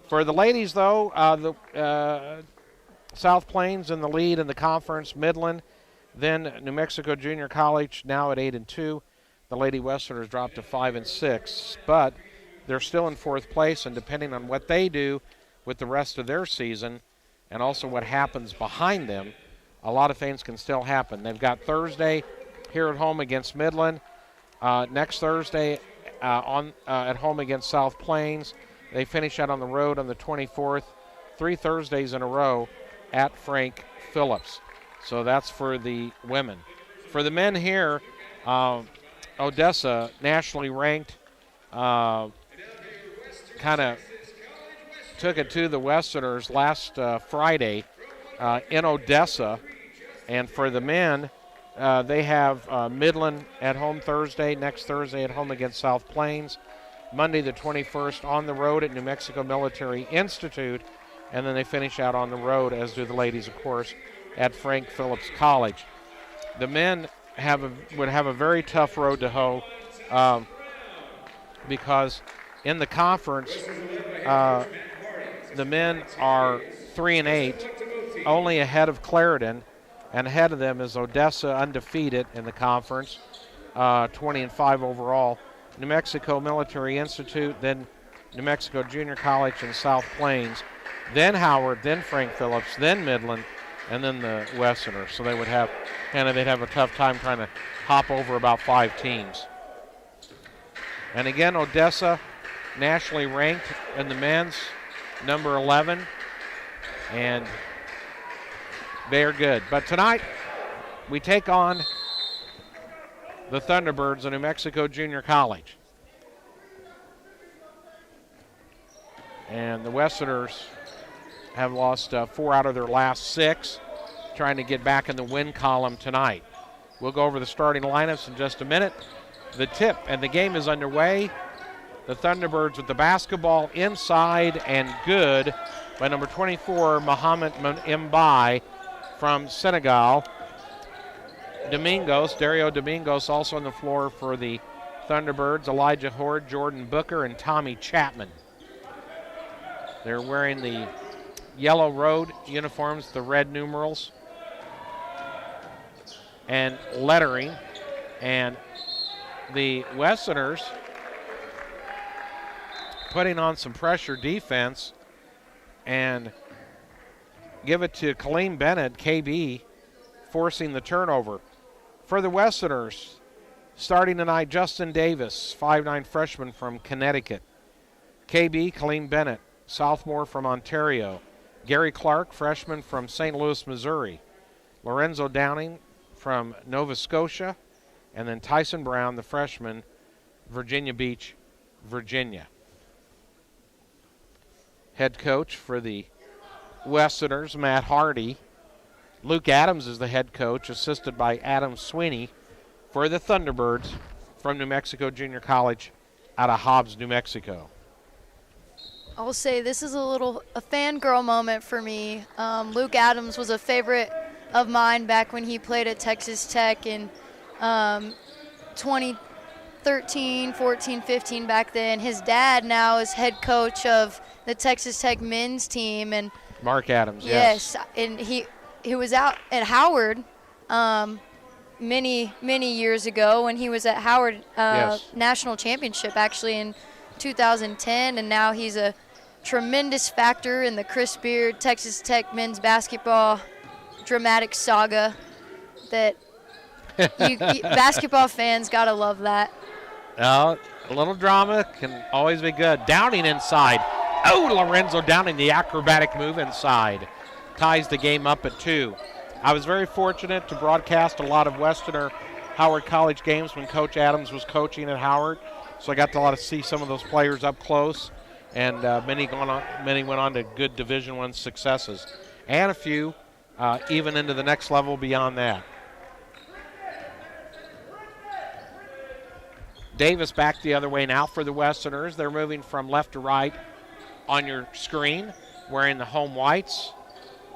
For the ladies, though, the South Plains in the lead in the conference, Midland, then New Mexico Junior College now at 8-2. The Lady Westerners dropped to 5-6, but they're still in fourth place, and depending on what they do with the rest of their season and also what happens behind them, a lot of things can still happen. They've got Thursday here at home against Midland, next Thursday at home against South Plains. They finish out on the road on the 24th, 3 Thursdays in a row at Frank Phillips. So that's for the women. For the men here, Odessa, nationally ranked, kind of took it to the Westerners last Friday in Odessa. And for the men, they have Midland at home Thursday, next Thursday at home against South Plains, Monday the 21st on the road at New Mexico Military Institute, and then they finish out on the road, as do the ladies, of course, at Frank Phillips College. The men would have a very tough road to hoe because in the conference, the men are 3-8, only ahead of Clarendon, and ahead of them is Odessa, undefeated in the conference, 20-5 overall. New Mexico Military Institute, then New Mexico Junior College and South Plains, then Howard, then Frank Phillips, then Midland, and then the Westerners. So they would have, they'd have a tough time trying to hop over about 5 teams. And again, Odessa, nationally ranked in the men's, number 11, and they are good. But tonight, we take on the Thunderbirds of New Mexico Junior College. And the Westerners have lost 4 out of their last 6, trying to get back in the win column tonight. We'll go over the starting lineups in just a minute. The tip, and the game is underway. The Thunderbirds with the basketball inside and good by number 24, Mohamed Mbai from Senegal. Dario Domingos also on the floor for the Thunderbirds. Elijah Horde, Jordan Booker, and Tommy Chapman. They're wearing the yellow road uniforms, the red numerals, and lettering. And the Westerners putting on some pressure defense and give it to Colleen Bennett, KB, forcing the turnover. For the Westerners, starting tonight, Justin Davis, 5'9" freshman from Connecticut. KB, Colleen Bennett, sophomore from Ontario. Gary Clark, freshman from St. Louis, Missouri. Lorenzo Downing from Nova Scotia. And then Tyson Brown, the freshman, Virginia Beach, Virginia. Head coach for the Westerners, Matt Hardy. Luke Adams is the head coach, assisted by Adam Sweeney for the Thunderbirds from New Mexico Junior College out of Hobbs, New Mexico. I'll say this is a fangirl moment for me. Luke Adams was a favorite of mine back when he played at Texas Tech in 2013, 14, 15 back then. His dad now is head coach of the Texas Tech men's team. And Mark Adams, yes. And he was out at Howard many years ago when he was at Howard National Championship actually in 2010, and now he's a tremendous factor in the Chris Beard Texas Tech men's basketball dramatic saga that basketball fans gotta love that. A little drama can always be good. Downing inside. Oh, Lorenzo Downing, the acrobatic move inside. Ties the game up at 2. I was very fortunate to broadcast a lot of Westerner Howard College games when Coach Adams was coaching at Howard. So I got to see some of those players up close, and many went on to good Division I successes, and a few even into the next level beyond that. Davis back the other way now for the Westerners. They're moving from left to right on your screen, wearing the home whites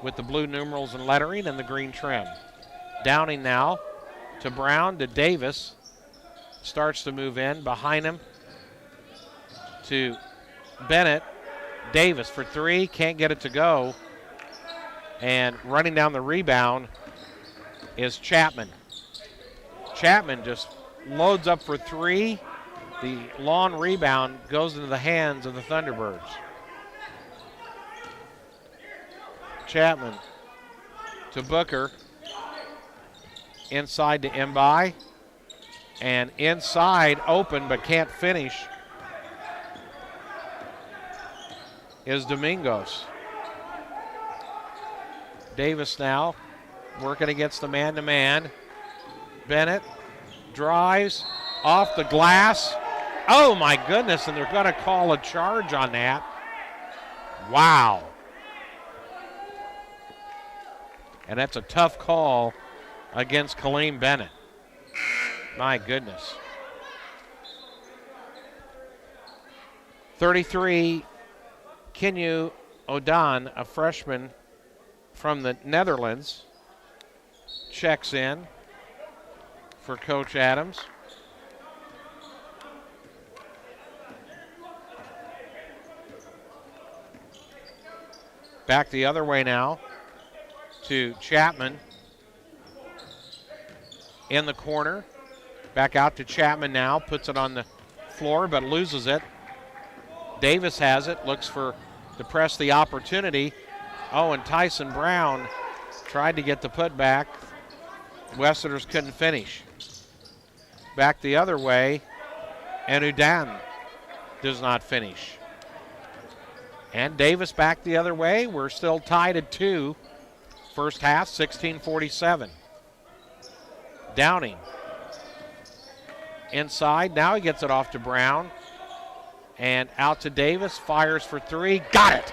with the blue numerals and lettering and the green trim. Downing now to Brown to Davis. Starts to move in behind him to Bennett. Davis for three, can't get it to go. And running down the rebound is Chapman. Chapman just loads up for three. The long rebound goes into the hands of the Thunderbirds. Chapman to Booker. Inside to Mbai. And inside, open but can't finish, is Domingos. Davis now working against the man-to-man. Bennett drives off the glass. Oh my goodness, and they're going to call a charge on that. Wow. And that's a tough call against Kaleem Bennett. My goodness. 33, Kinyu Odan, a freshman from the Netherlands, checks in for Coach Adams. Back the other way now to Chapman in the corner. Back out to Chapman now, puts it on the floor but loses it. Davis has it, looks to press the opportunity. Oh, and Tyson Brown tried to get the putback. Westerners couldn't finish. Back the other way, and Udan does not finish. And Davis back the other way. We're still tied at 2. First half, 16-47. Downing. Inside, now he gets it off to Brown. And out to Davis, fires for three. Got it!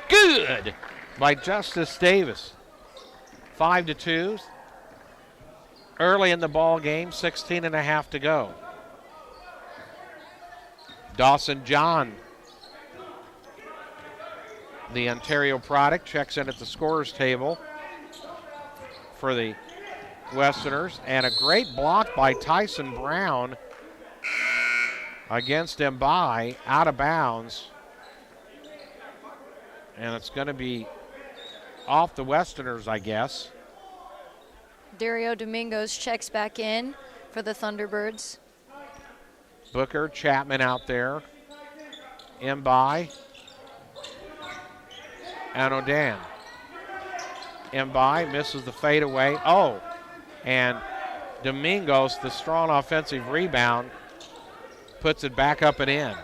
Good by Justice Davis. 5-2. Early in the ball game, 16.5 to go. Dawson John, the Ontario product, checks in at the scorer's table for the Westerners. And a great block by Tyson Brown against Mbai, out of bounds. And it's going to be off the Westerners, I guess. Dario Domingos checks back in for the Thunderbirds. Booker, Chapman out there. Mbai. And Odan. Mbai misses the fadeaway. Oh, and Domingos, the strong offensive rebound, puts it back up and in.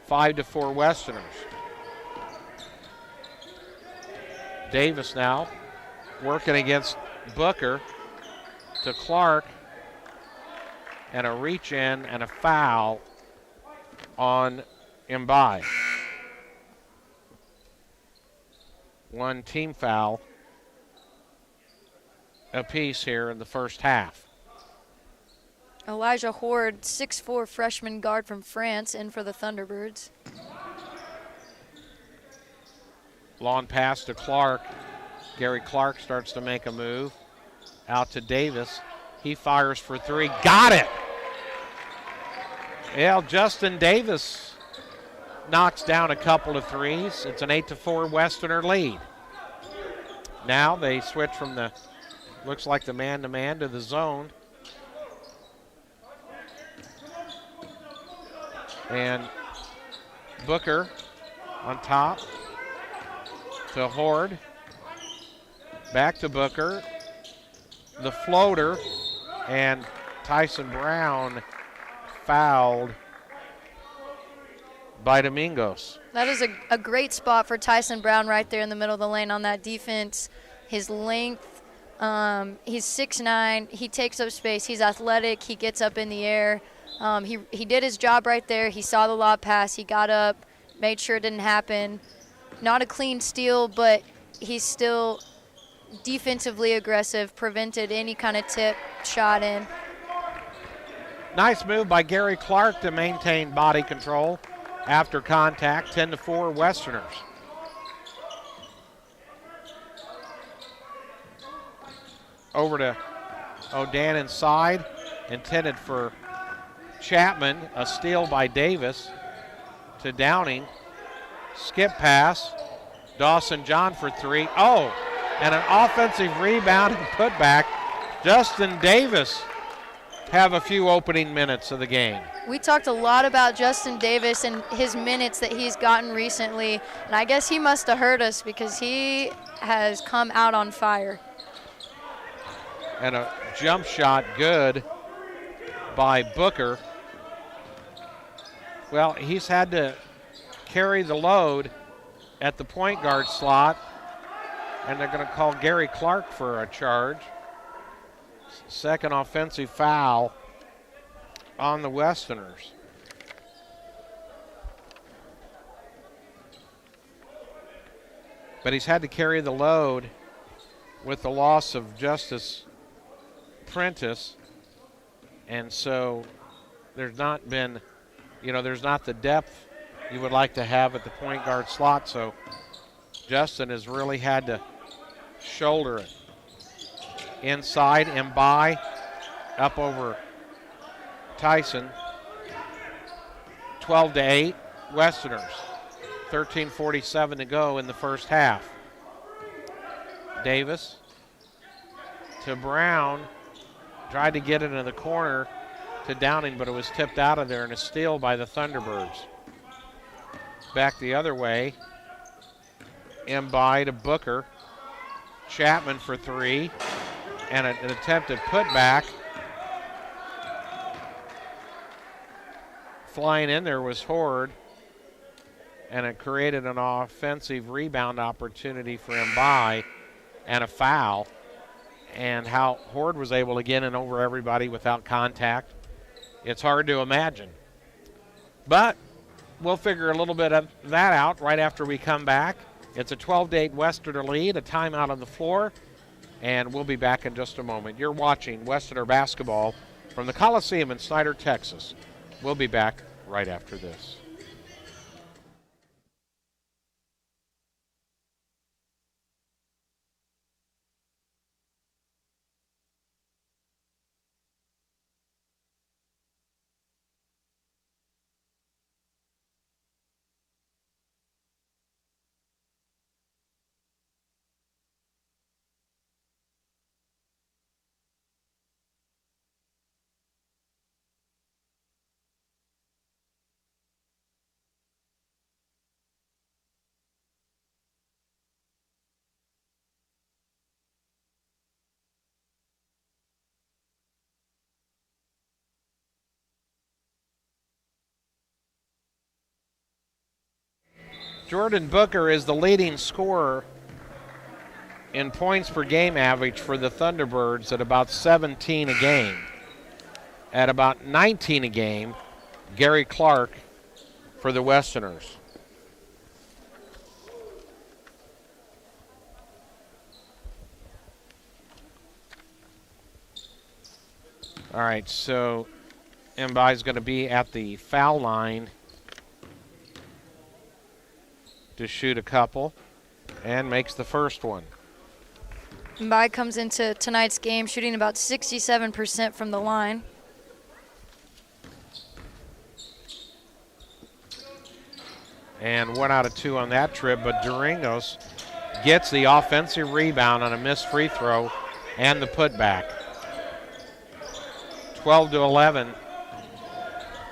5-4 Westerners. Davis now working against Booker to Clark, and a reach in and a foul on Mbai. One team foul apiece here in the first half. Elijah Horde, 6'4" freshman guard from France, in for the Thunderbirds. Long pass to Clark. Gary Clark starts to make a move. Out to Davis. He fires for three. Got it! Well, Justin Davis knocks down a couple of threes. It's an 8-4 Westerner lead. Now they switch from the, looks like the man-to-man to the zone. And Booker on top to Horde. Back to Booker. The floater, and Tyson Brown fouled by Domingos. That is a great spot for Tyson Brown right there in the middle of the lane on that defense. His length, he's 6'9", he takes up space, he's athletic, he gets up in the air. He did his job right there. He saw the lob pass, he got up, made sure it didn't happen. Not a clean steal, but he's still defensively aggressive, prevented any kind of tip shot in. Nice move by Gary Clark to maintain body control after contact. 10-4 Westerners. Over to Odan inside, intended for Chapman. A steal by Davis to Downing. Skip pass. Dawson John for three. Oh, and an offensive rebound and putback. Justin Davis have a few opening minutes of the game. We talked a lot about Justin Davis and his minutes that he's gotten recently, and I guess he must have hurt us because he has come out on fire. And a jump shot good by Booker. Well, he's had to carry the load at the point guard slot, and they're going to call Gary Clark for a charge. Second offensive foul on the Westerners. But he's had to carry the load with the loss of Justice Prentice, and so there's not been, there's not the depth you would like to have at the point guard slot, so Justin has really had to shoulder it. Inside, Mbai up over Tyson. 12-8, Westerners. 13:47 to go in the first half. Davis to Brown. Tried to get it into the corner to Downing, but it was tipped out of there, and a steal by the Thunderbirds. Back the other way. Mbai to Booker. Chapman for three. And an attempted putback. Flying in there was Horde, and it created an offensive rebound opportunity for Mbai and a foul. And how Horde was able to get in over everybody without contact, it's hard to imagine. But we'll figure a little bit of that out right after we come back. It's a 12-8 Westerner lead, a timeout on the floor, and we'll be back in just a moment. You're watching Westerner basketball from the Coliseum in Snyder, Texas. We'll be back right after this. Jordan Booker is the leading scorer in points per game average for the Thunderbirds at about 17 a game. At about 19 a game, Gary Clark for the Westerners. All right, so Mbai's going to be at the foul line to shoot a couple, and makes the first one. Mbai comes into tonight's game shooting about 67% from the line. And 1 out of 2 on that trip, but Duringos gets the offensive rebound on a missed free throw and the putback. 12-11.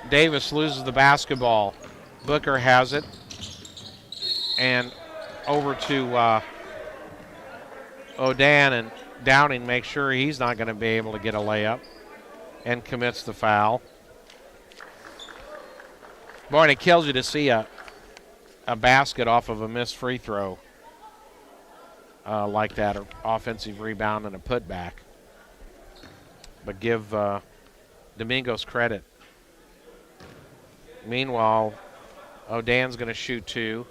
Davis loses the basketball. Booker has it. And over to O'Dan, and Downing makes sure he's not going to be able to get a layup and commits the foul. Boy, and it kills you to see a basket off of a missed free throw like that, or offensive rebound and a putback. But give Domingos credit. Meanwhile, O'Dan's going to shoot 2.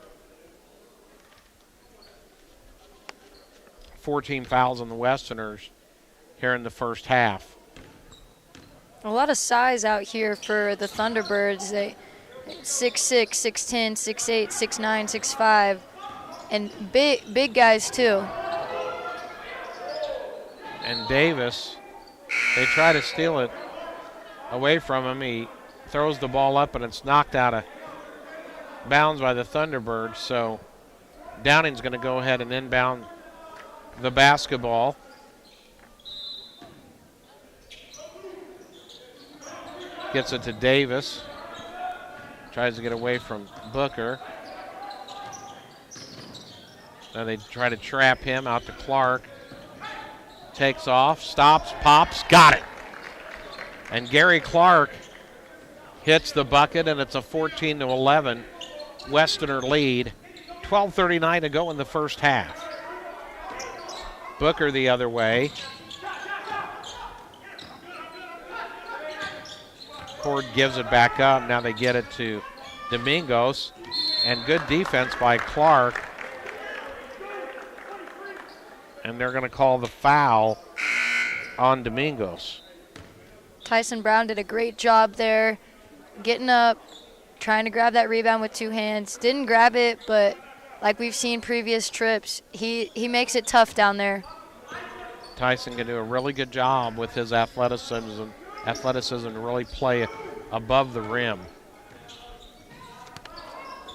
14 fouls on the Westerners here in the first half. A lot of size out here for the Thunderbirds. They 6'6", 6'10", 6'8", 6'9", 6'5", and big guys too. And Davis, they try to steal it away from him. He throws the ball up and it's knocked out of bounds by the Thunderbirds, so Downing's going to go ahead and inbound the basketball. Gets it to Davis. Tries to get away from Booker. Now they try to trap him out to Clark. Takes off, stops, pops, got it. And Gary Clark hits the bucket, and it's a 14-11 Westerner lead. 12:39 to go in the first half. Booker the other way. Cord gives it back up. Now they get it to Domingos. And good defense by Clark. And they're going to call the foul on Domingos. Tyson Brown did a great job there, getting up, trying to grab that rebound with two hands. Didn't grab it, but like we've seen previous trips, he makes it tough down there. Tyson can do a really good job with his athleticism to really play above the rim.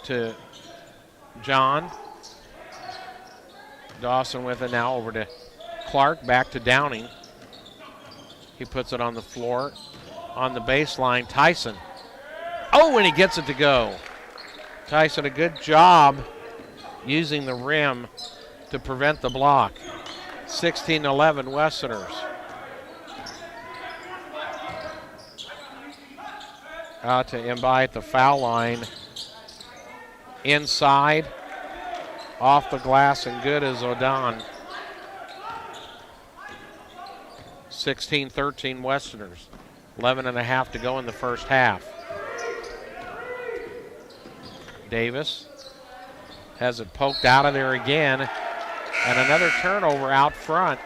To John. Dawson with it now over to Clark, back to Downing. He puts it on the floor. On the baseline, Tyson. Oh, and he gets it to go. Tyson, a good job using the rim to prevent the block. 16-11 Westerners. Out to Mbai at the foul line. Inside. Off the glass and good as O'Don. 16-13 Westerners. 11.5 to go in the first half. Davis has it poked out of there again. And another turnover out front.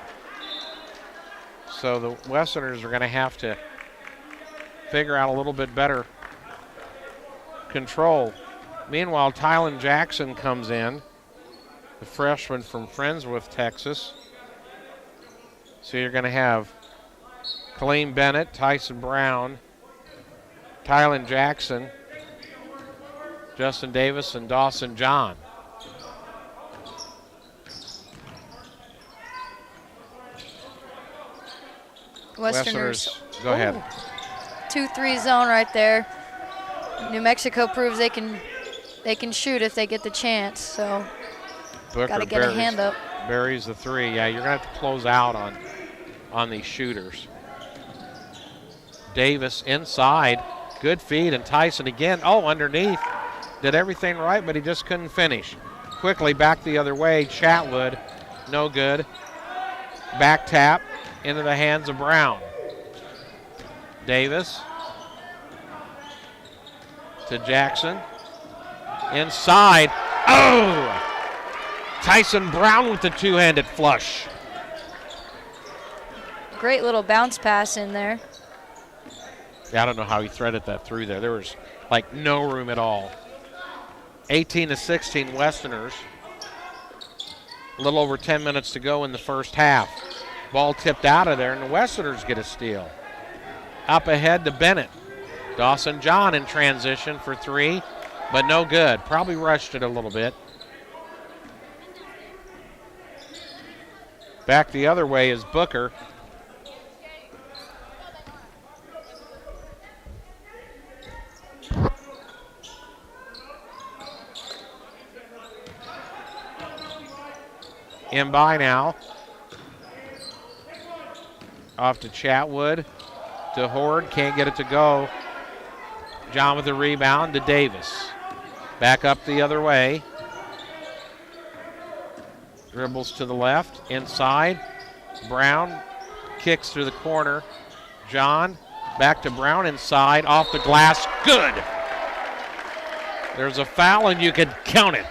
So the Westerners are going to have to figure out a little bit better control. Meanwhile, Tylen Jackson comes in, the freshman from Friendswood, Texas. So you're going to have Kaleem Bennett, Tyson Brown, Tylen Jackson, Justin Davis, and Dawson John. Westerners. Go ahead. 2-3 zone right there. New Mexico proves they can shoot if they get the chance. So got to get a hand up. Buries the three. Yeah, you're going to have to close out on these shooters. Davis inside. Good feed, and Tyson again. Oh, underneath. Did everything right, but he just couldn't finish. Quickly back the other way. Chatwood, no good. Back tap into the hands of Brown. Davis to Jackson. Inside. Oh! Tyson Brown with the two-handed flush. Great little bounce pass in there. Yeah, I don't know how he threaded that through there. There was like no room at all. 18-16 Westerners. A little over 10 minutes to go in the first half. Ball tipped out of there, and the Westerners get a steal. Up ahead to Bennett. Dawson John in transition for three, but no good. Probably rushed it a little bit. Back the other way is Booker. In by now. Off to Chatwood. To Horde. Can't get it to go. John with the rebound to Davis. Back up the other way. Dribbles to the left. Inside. Brown kicks through the corner. John back to Brown inside. Off the glass. Good. There's a foul and you can count it.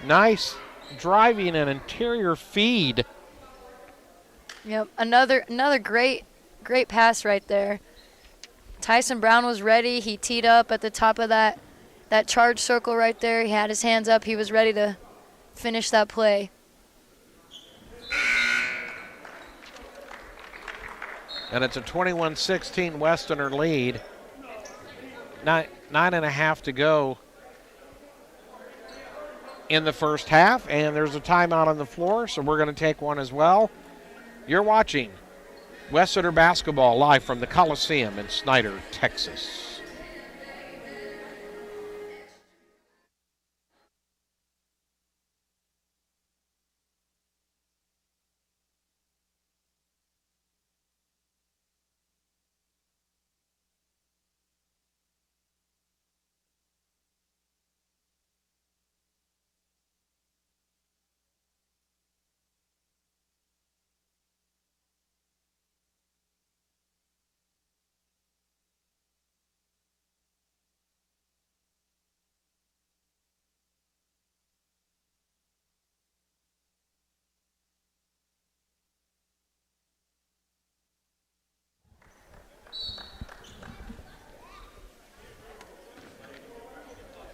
Nice driving and interior feed. Yep, another great pass right there. Tyson Brown was ready. He teed up at the top of that charge circle right there. He had his hands up. He was ready to finish that play. And it's a 21-16 Westerner lead. 9.5 to go in the first half, and there's a timeout on the floor, so we're going to take one as well. You're watching Westerner basketball live from the Coliseum in Snyder, Texas.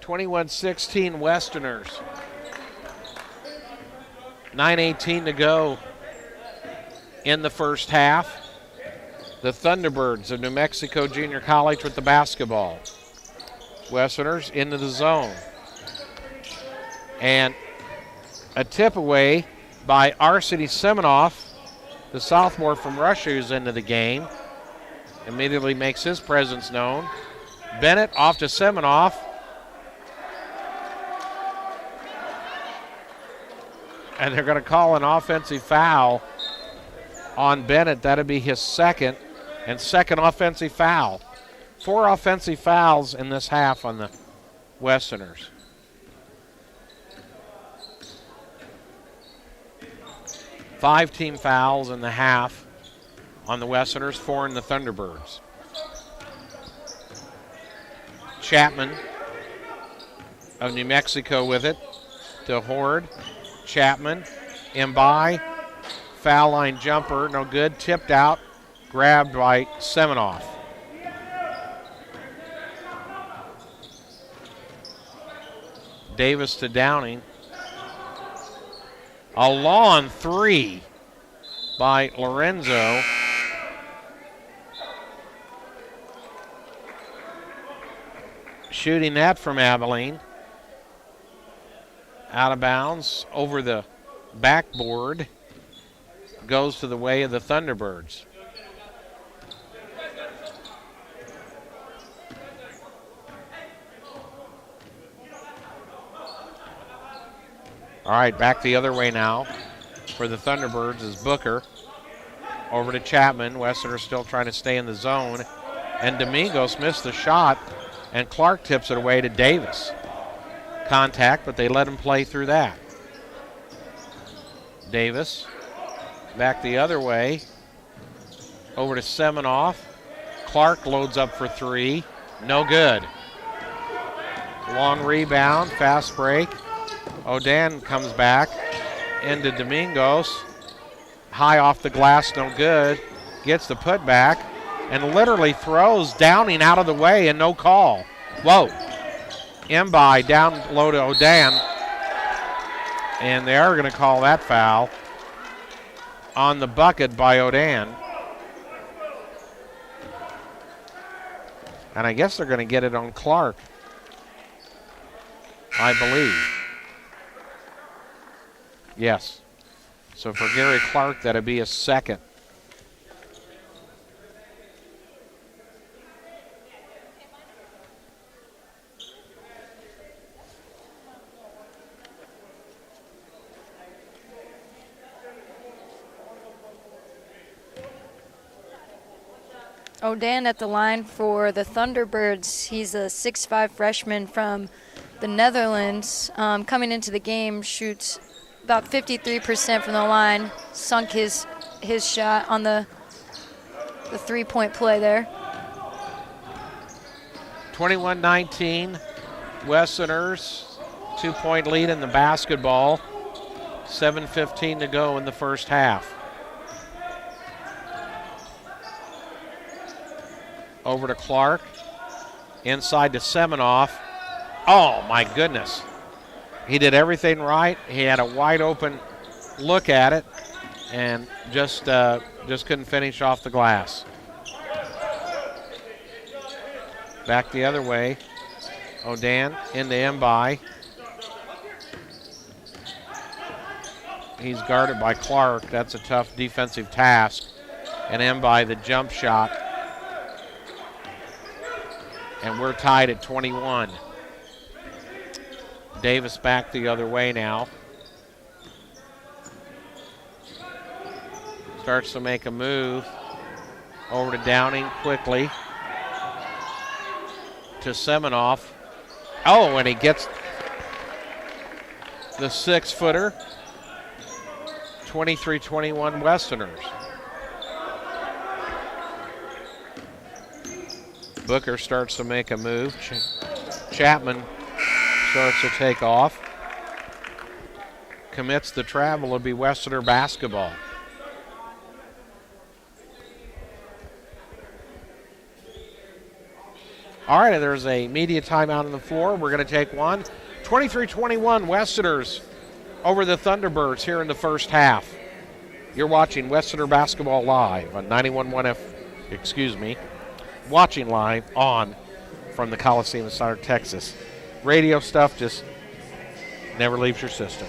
(21-16) Westerners. 9:18 to go in the first half. The Thunderbirds of New Mexico Junior College with the basketball. Westerners into the zone. And a tip away by Arseny Semenoff, the sophomore from Russia who's into the game. Immediately makes his presence known. Bennett off to Semenoff. And they're going to call an offensive foul on Bennett. That'll be his second offensive foul. 4 offensive fouls in this half on the Westerners. Five team fouls in the half on the Westerners, 4 in the Thunderbirds. Chapman of New Mexico with it to Horde. Chapman, Mbai, foul line jumper, no good, tipped out, grabbed by Semenoff. Davis to Downing. A long 3 by Lorenzo. Shooting that from Abilene. Out of bounds, over the backboard, goes to the way of the Thunderbirds. All right, back the other way now for the Thunderbirds is Booker. Over to Chapman. Westerner still trying to stay in the zone. And Domingos missed the shot, and Clark tips it away to Davis. Contact, but they let him play through that. Davis back the other way. Over to Semenoff. Clark loads up for 3. No good. Long rebound, fast break. Odan comes back into Domingos. High off the glass, no good. Gets the putback and literally throws Downing out of the way and no call. Whoa. Mbai down low to Odan. And they are going to call that foul on the bucket by Odan. And I guess they're going to get it on Clark, I believe. Yes. So for Gary Clark, that'd be a second. Odan at the line for the Thunderbirds. He's a 6'5" freshman from the Netherlands. Coming into the game, shoots about 53% from the line. Sunk his shot on the 3-point play there. 21-19, Westerners, 2-point lead in the basketball. 7:15 to go in the first half. Over to Clark. Inside to Semenoff. Oh, my goodness. He did everything right. He had a wide open look at it. and just couldn't finish off the glass. Back the other way. O'Dan into Mbai. He's guarded by Clark. That's a tough defensive task. And Mbai, the jump shot. And we're tied at 21. Davis back the other way now. Starts to make a move. Over to Downing quickly. To Semenoff. Oh, and he gets the 6-footer. 23-21 Westerners. Booker starts to make a move. Chapman starts to take off. Commits the travel. It'll be Westerner basketball. All right, there's a media timeout on the floor. We're going to take one. 23-21 Westerners over the Thunderbirds here in the first half. You're watching Westerner basketball live on 91.1 watching live on from the Coliseum in Snyder, Texas. Radio stuff just never leaves your system.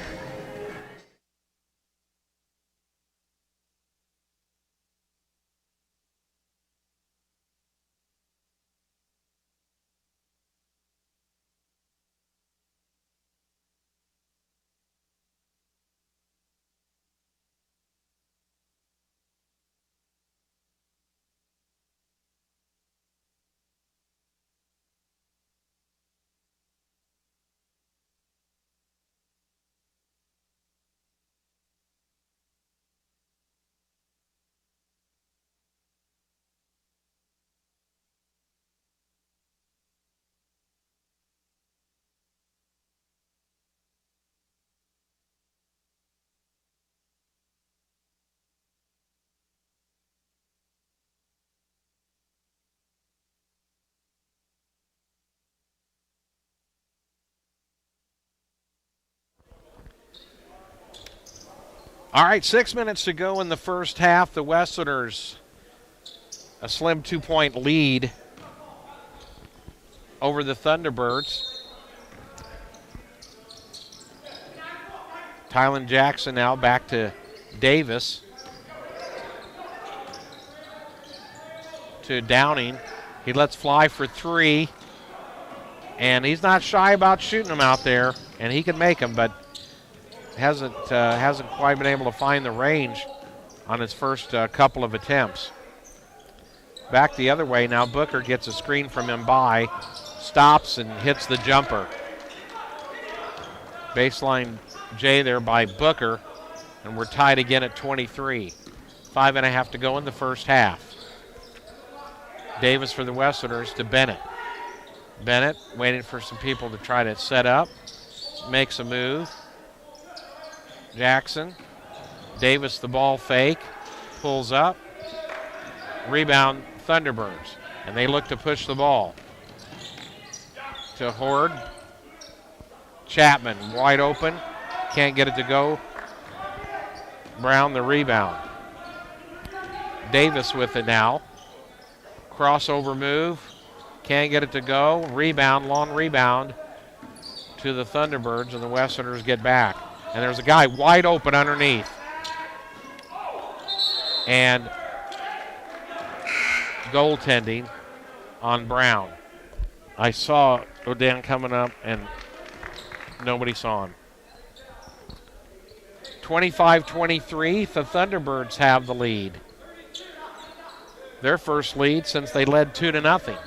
All right, 6 minutes to go in the first half. The Westerners, a slim 2-point lead over the Thunderbirds. Tylen Jackson now back to Davis. To Downing. He lets fly for 3. And he's not shy about shooting them out there. And he can make them, but hasn't quite been able to find the range on his first couple of attempts. Back the other way now. Booker gets a screen from Mbai, stops and hits the jumper. Baseline J there by Booker, and we're tied again at 23. 5.5 to go in the first half. Davis for the Westerners to Bennett. Bennett waiting for some people to try to set up. Makes a move. Jackson. Davis the ball fake. Pulls up. Rebound Thunderbirds. And they look to push the ball. To Horde. Chapman wide open. Can't get it to go. Brown the rebound. Davis with it now. Crossover move. Can't get it to go. Rebound, long rebound to the Thunderbirds, and the Westerners get back. And there's a guy wide open underneath. And goaltending on Brown. I saw O'Dan coming up, and nobody saw him. 25-23, the Thunderbirds have the lead. Their first lead since they led 2-0.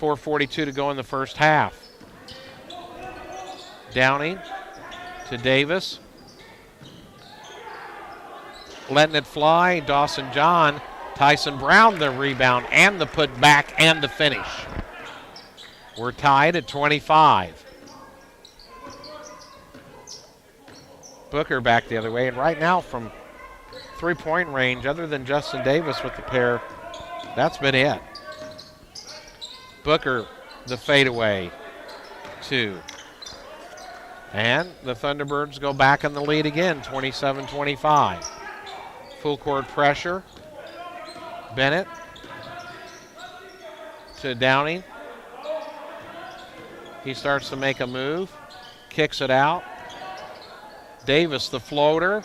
4:42 to go in the first half. Downing to Davis. Letting it fly. Dawson John. Tyson Brown the rebound and the put back and the finish. We're tied at 25. Booker back the other way. And right now from three-point range, other than Justin Davis with the pair, that's been it. Booker, the fadeaway, 2. And the Thunderbirds go back in the lead again, 27-25. Full court pressure. Bennett to Downing. He starts to make a move, kicks it out. Davis, the floater.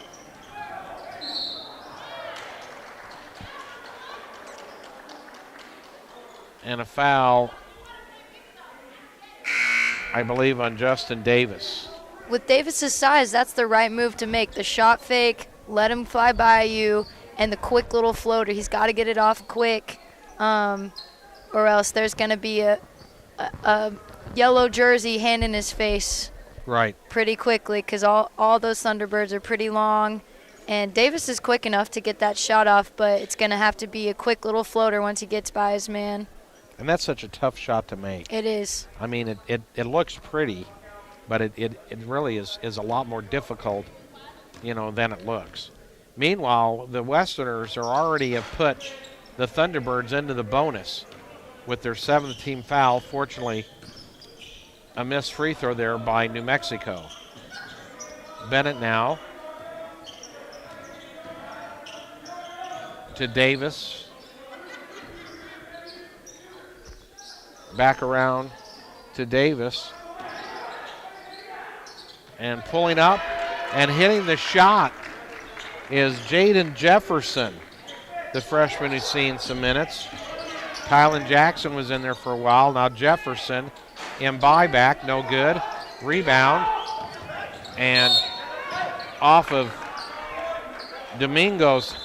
And a foul, I believe, on Justin Davis. With Davis's size, that's the right move to make. The shot fake, let him fly by you, and the quick little floater. He's got to get it off quick, or else there's going to be a yellow jersey hand in his face pretty quickly, because all those Thunderbirds are pretty long. And Davis is quick enough to get that shot off, but it's going to have to be a quick little floater once he gets by his man. And that's such a tough shot to make. It is. I mean, it looks pretty, but it really is a lot more difficult, than it looks. Meanwhile, the Westerners already have put the Thunderbirds into the bonus with their 7th team foul. Fortunately, a missed free throw there by New Mexico. Bennett now to Davis. Back around to Davis. And pulling up and hitting the shot is Jaden Jefferson, the freshman who's seen some minutes. Kylan Jackson was in there for a while. Now Jefferson in buyback, no good. Rebound and off of Domingo's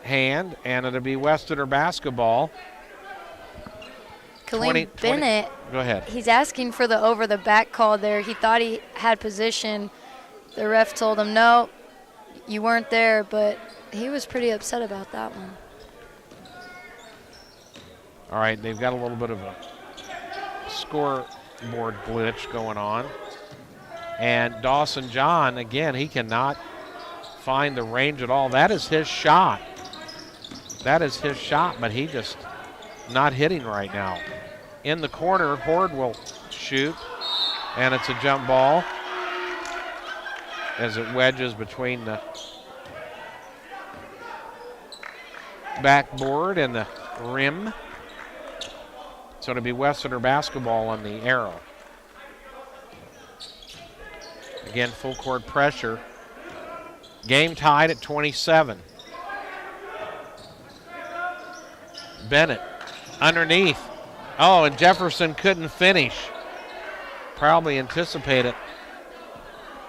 hand, and it'll be Westerner basketball. Kaleem Bennett, go ahead. He's asking for the over-the-back call there. He thought he had position. The ref told him, no, you weren't there, but he was pretty upset about that one. All right, they've got a little bit of a scoreboard glitch going on. And Dawson John, again, he cannot find the range at all. That is his shot. That is his shot, but he just not hitting right now. In the corner, Horde will shoot, and it's a jump ball as it wedges between the backboard and the rim. So it'll be Westerner basketball on the arrow. Again, full court pressure. Game tied at 27. Bennett underneath. Oh, and Jefferson couldn't finish. Probably anticipated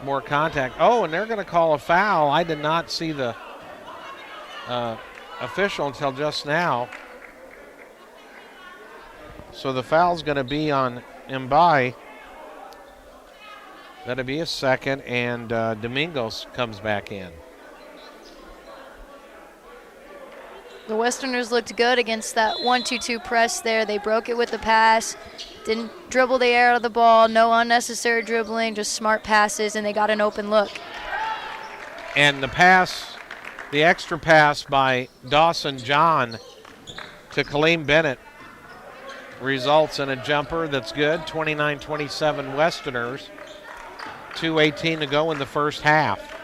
more contact. Oh, and they're going to call a foul. I did not see the official until just now. So the foul's going to be on Mbai. That'll be a second, and Domingos comes back in. The Westerners looked good against that 1-2-2 press there. They broke it with the pass, didn't dribble the air out of the ball, no unnecessary dribbling, just smart passes, and they got an open look. And the pass, the extra pass by Dawson John to Kaleem Bennett results in a jumper that's good. 29-27 Westerners. 2:18 to go in the first half.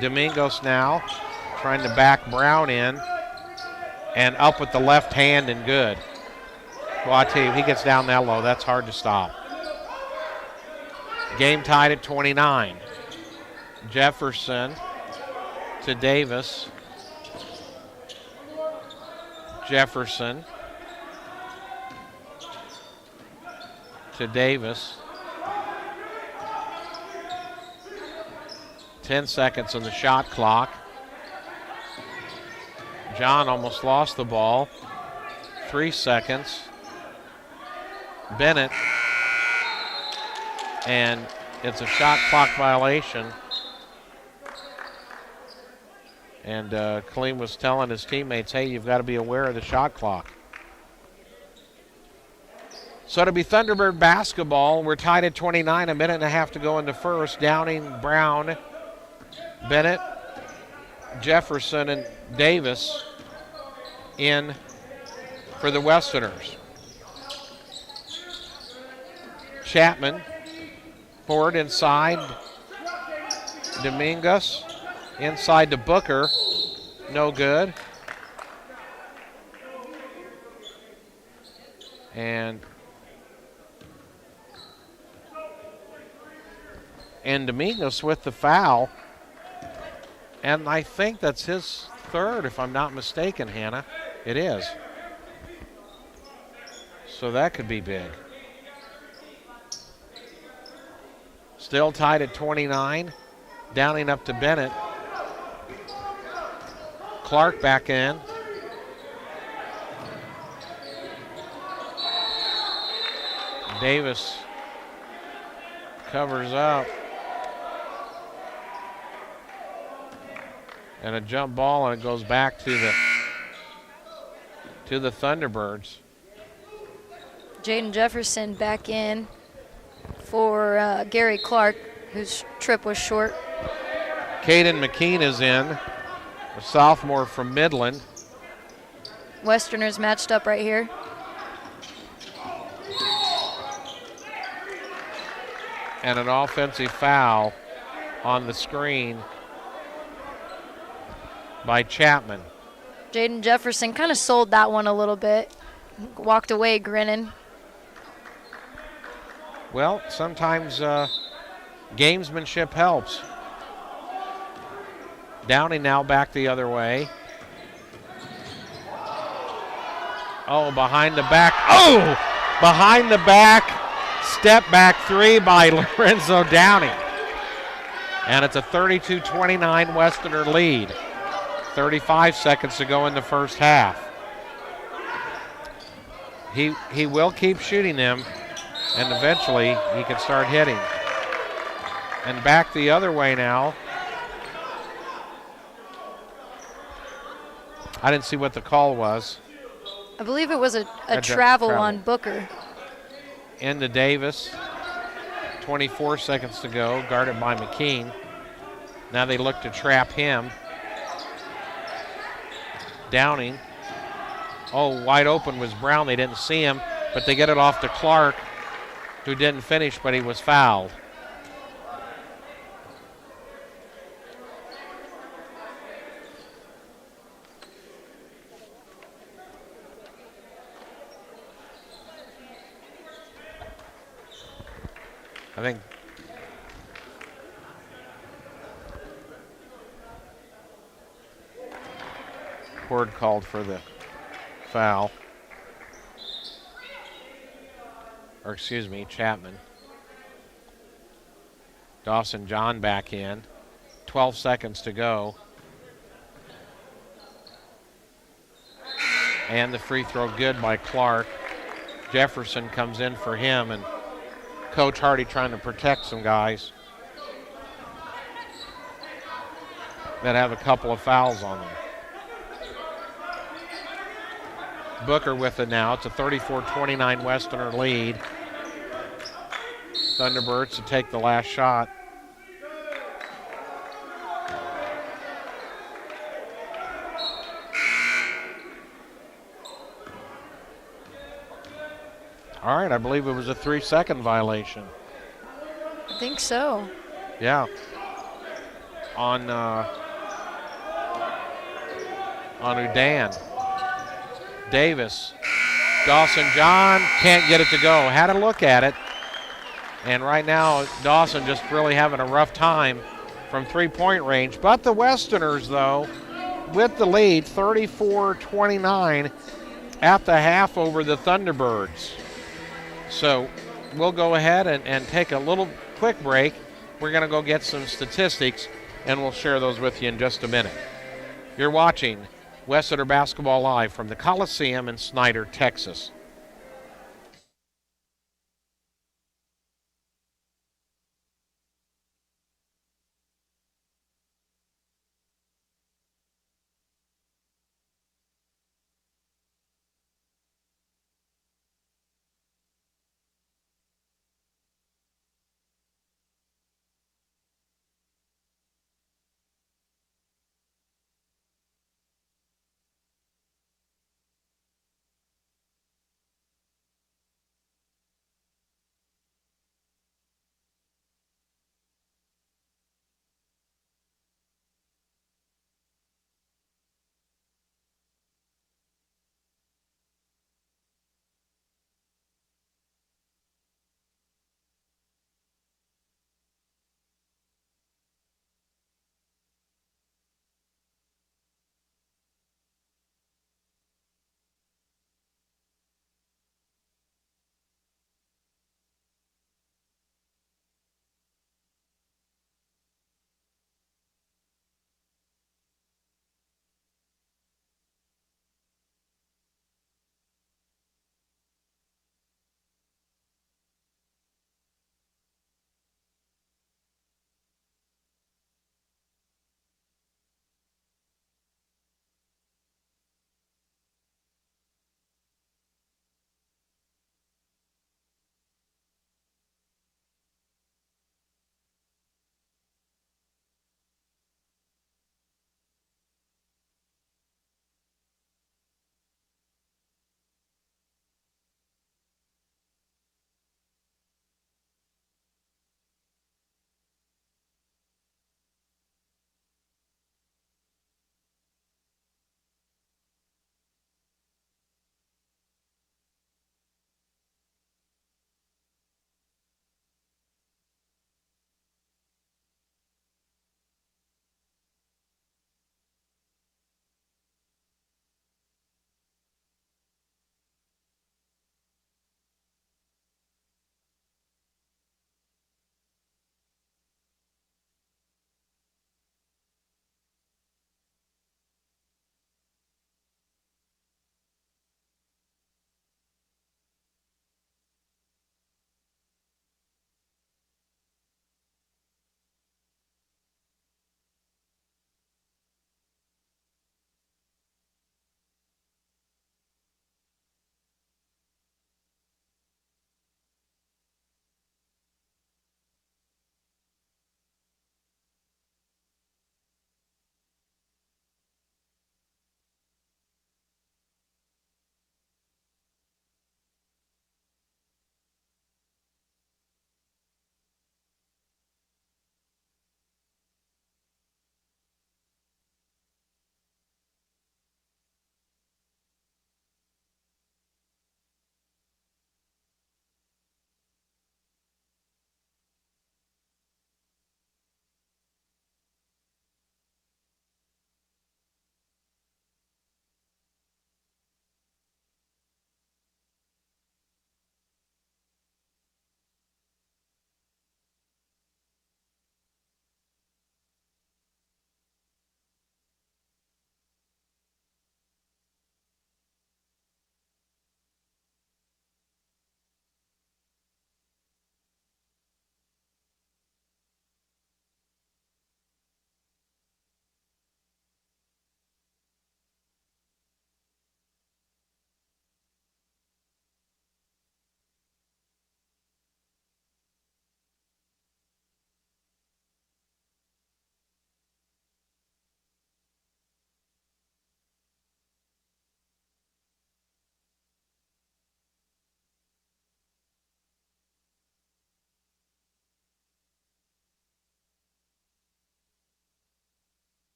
Domingos now trying to back Brown in and up with the left hand and good. Well, I tell you, he gets down that low, that's hard to stop. Game tied at 29. Jefferson to Davis. Jefferson to Davis. 10 seconds on the shot clock. John almost lost the ball. 3 seconds. Bennett. And it's a shot clock violation. And Kaleem was telling his teammates, hey, you've got to be aware of the shot clock. So it'll be Thunderbird basketball. We're tied at 29, a minute and a half to go in the first. Downing, Brown, Bennett, Jefferson, and Davis in for the Westerners. Chapman. Forward inside. Dominguez. Inside to Booker. No good. And Dominguez with the foul. And I think that's his third, if I'm not mistaken, Hannah. It is. So that could be big. Still tied at 29. Downing up to Bennett. Clark back in. Davis covers up. And a jump ball, and it goes back to the Thunderbirds. Jaden Jefferson back in for Gary Clark, whose trip was short. Caden McKean is in, a sophomore from Midland. Westerners matched up right here. And an offensive foul on the screen by Chapman. Jaden Jefferson kind of sold that one a little bit. Walked away grinning. Well, sometimes gamesmanship helps. Downing now back the other way. Oh, behind the back. Oh! Behind the back. Step back three by Lorenzo Downing. And it's a 32-29 Westerner lead. 35 seconds to go in the first half. He will keep shooting them, and eventually he can start hitting. And back the other way now. I didn't see what the call was. I believe it was a travel on Booker. Into Davis. 24 seconds to go, guarded by McKean. Now they look to trap him. Downing. Oh, wide open was Brown. They didn't see him, but they get it off to Clark, who didn't finish, but he was fouled. I think Cord called for the foul. Or excuse me, Chapman. Dawson John back in. 12 seconds to go. And the free throw good by Clark. Jefferson comes in for him, and Coach Hardy trying to protect some guys that have a couple of fouls on them. Booker with it now. It's a 34-29 Westerner lead. Thunderbirds to take the last shot. All right, I believe it was a 3-second violation. I think so. Yeah. On Udan. Davis. Dawson John can't get it to go. Had a look at it. And right now, Dawson just really having a rough time from three-point range. But the Westerners, though, with the lead, 34-29 at the half over the Thunderbirds. So we'll go ahead and take a little quick break. We're going to go get some statistics, and we'll share those with you in just a minute. You're watching Westerner Basketball Live from the Coliseum in Snyder, Texas.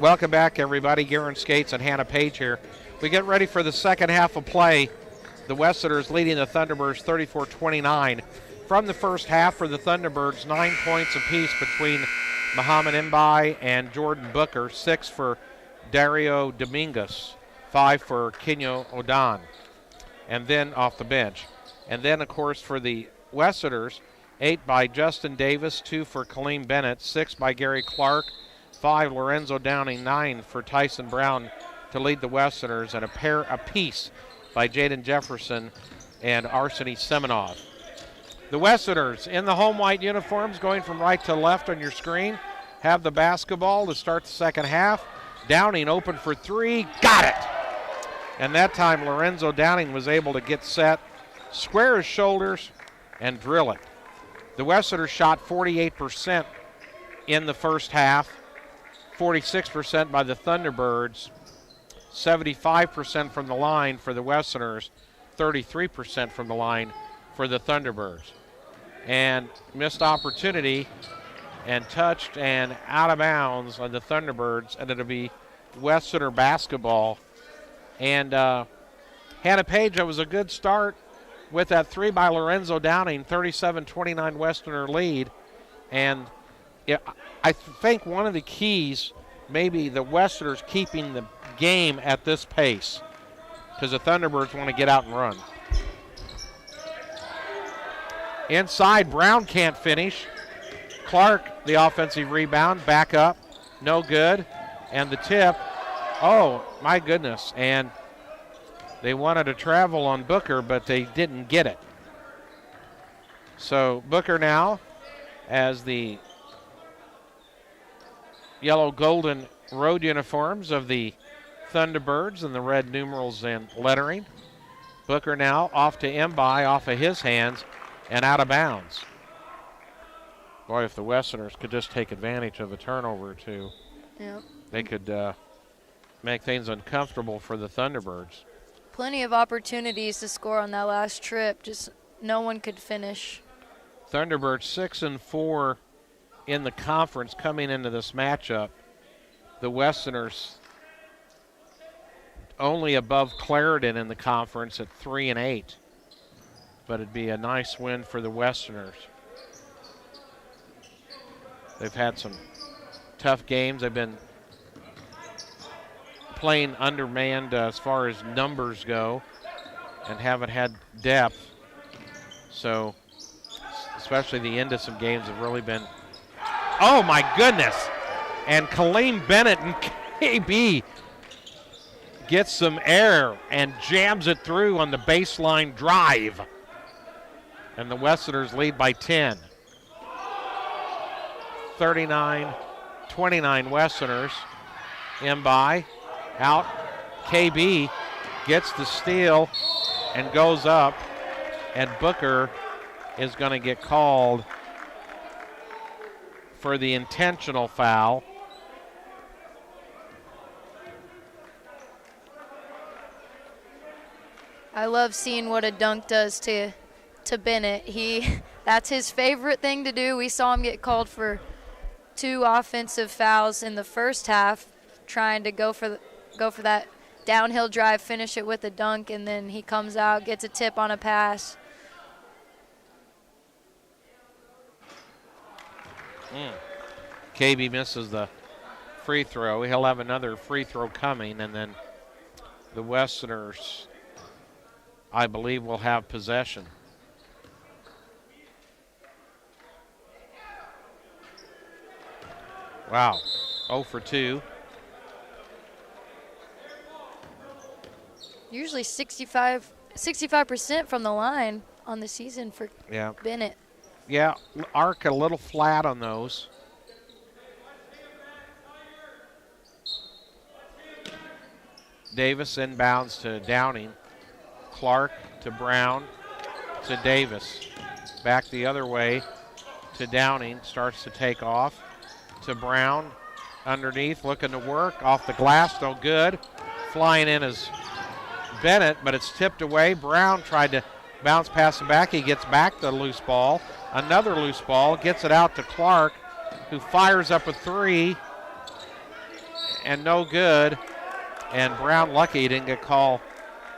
Welcome back, everybody. Garen Skates and Hannah Page here. We get ready for the second half of play. The Westerners leading the Thunderbirds 34-29. From the first half for the Thunderbirds, 9 points apiece between Muhammad Mbai and Jordan Booker, 6 for Dario Dominguez, 5 for Kenyo Odan, and then off the bench. And then, of course, for the Westerners, 8 by Justin Davis, 2 for Kaleem Bennett, 6 by Gary Clark, 5 Lorenzo Downing, 9 for Tyson Brown to lead the Westerners, and a pair apiece by Jaden Jefferson and Arseny Semenov. The Westerners in the home white uniforms, going from right to left on your screen, have the basketball to start the second half. Downing open for 3, got it! And that time Lorenzo Downing was able to get set, square his shoulders, and drill it. The Westerners shot 48% in the first half, 46% by the Thunderbirds, 75% from the line for the Westerners, 33% from the line for the Thunderbirds. And missed opportunity and touched and out of bounds on the Thunderbirds, and it'll be Westerner basketball. And Hannah Page, that was a good start with that 3 by Lorenzo Downing, 37-29 Westerner lead. And I think one of the keys, maybe the Westerners keeping the game at this pace, because the Thunderbirds want to get out and run. Inside, Brown can't finish. Clark, the offensive rebound, back up, no good. And the tip, oh my goodness. And they wanted to travel on Booker, but they didn't get it. So Booker now, as the yellow golden road uniforms of the Thunderbirds and the red numerals and lettering. Booker now off to Mbai, off of his hands and out of bounds. Boy, if the Westerners could just take advantage of a turnover or two, they could make things uncomfortable for the Thunderbirds. Plenty of opportunities to score on that last trip, just no one could finish. Thunderbirds 6-4 in the conference coming into this matchup. The Westerners only above Clarendon in the conference at 3-8. But it'd be a nice win for the Westerners. They've had some tough games. They've been playing undermanned as far as numbers go and haven't had depth. So, especially the end of some games have really been, oh my goodness. And Kaleem Bennett and KB gets some air and jams it through on the baseline drive. And the Westerners lead by 10. 39-29 Westerners. Mbai out. KB gets the steal and goes up. And Booker is going to get called for the intentional foul. I love seeing what a dunk does to Bennett. That's his favorite thing to do. We saw him get called for 2 offensive fouls in the first half, trying to go for that downhill drive, finish it with a dunk, and then he comes out, gets a tip on a pass. KB misses the free throw. He'll have another free throw coming, and then the Westerners, I believe, will have possession. Wow, 0 for 2. Usually 65% from the line on the season for Bennett. Yeah, arc a little flat on those. Davis inbounds to Downing. Clark to Brown to Davis. Back the other way to Downing. Starts to take off to Brown. Underneath, looking to work. Off the glass, no good. Flying in is Bennett, but it's tipped away. Brown tried to bounce pass him back. He gets back the loose ball. Another loose ball. Gets it out to Clark, who fires up a 3. and no good. And Brown lucky he didn't get called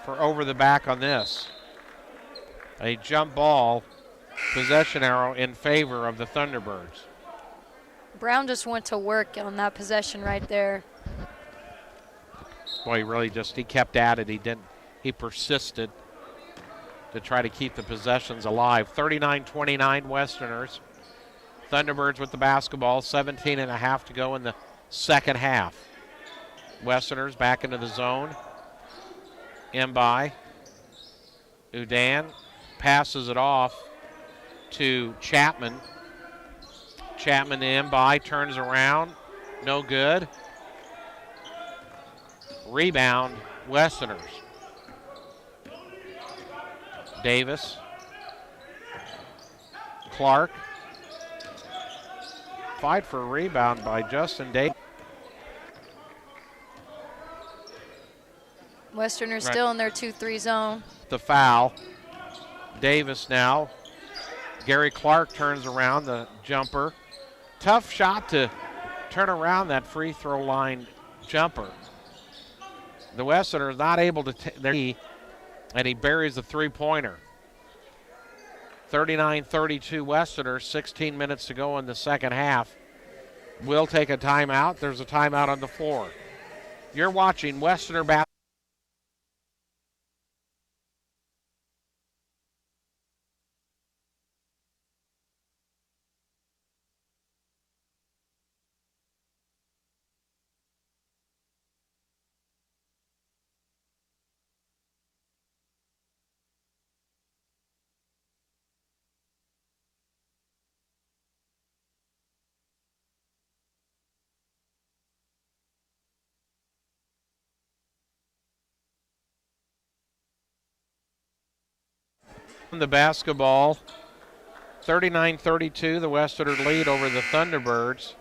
for over the back on this. A jump ball, possession arrow in favor of the Thunderbirds. Brown just went to work on that possession right there. Boy, he kept at it. He persisted to try to keep the possessions alive. 39-29 Westerners. Thunderbirds with the basketball, 17 and a half to go in the second half. Westerners back into the zone. Mbai. Udan passes it off to Chapman. Chapman to Mbai, turns around, no good. Rebound, Westerners. Davis. Clark. Fight for a rebound by Justin Davis. Westerners still in their 2-3 zone. The foul. Davis now. Gary Clark turns around the jumper. Tough shot to turn around that free throw line jumper. The Westerners not able to and he buries the three-pointer. 39-32 Westerners, 16 minutes to go in the second half. We'll take a timeout. There's a timeout on the floor. You're watching Westerner basketball. The basketball, 39-32, the Westerner lead over the Thunderbirds.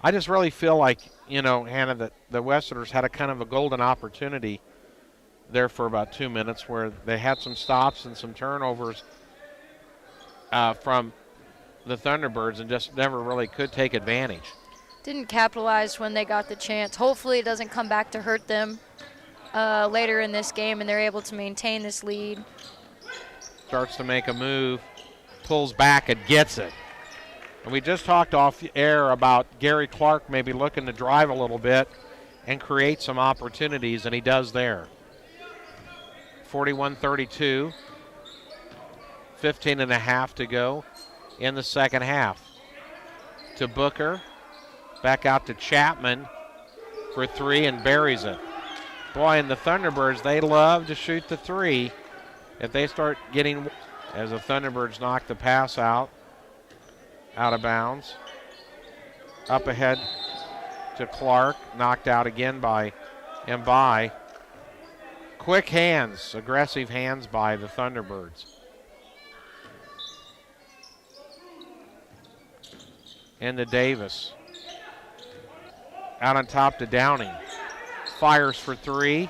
I just really feel like, Hannah, that the Westerners had a kind of a golden opportunity there for about 2 minutes where they had some stops and some turnovers from the Thunderbirds and just never really could take advantage. Didn't capitalize when they got the chance. Hopefully it doesn't come back to hurt them later in this game and they're able to maintain this lead. Starts to make a move, pulls back and gets it. And we just talked off air about Gary Clark maybe looking to drive a little bit and create some opportunities, and he does there. 41-32, 15 and a half to go in the second half. To Booker, back out to Chapman for three and buries it. Boy, and the Thunderbirds, they love to shoot the three. If they start getting, as the Thunderbirds knock the pass out of bounds. Up ahead to Clark, knocked out again by Mbai. Quick hands, aggressive hands by the Thunderbirds. Into Davis. Out on top to Downing. Fires for three.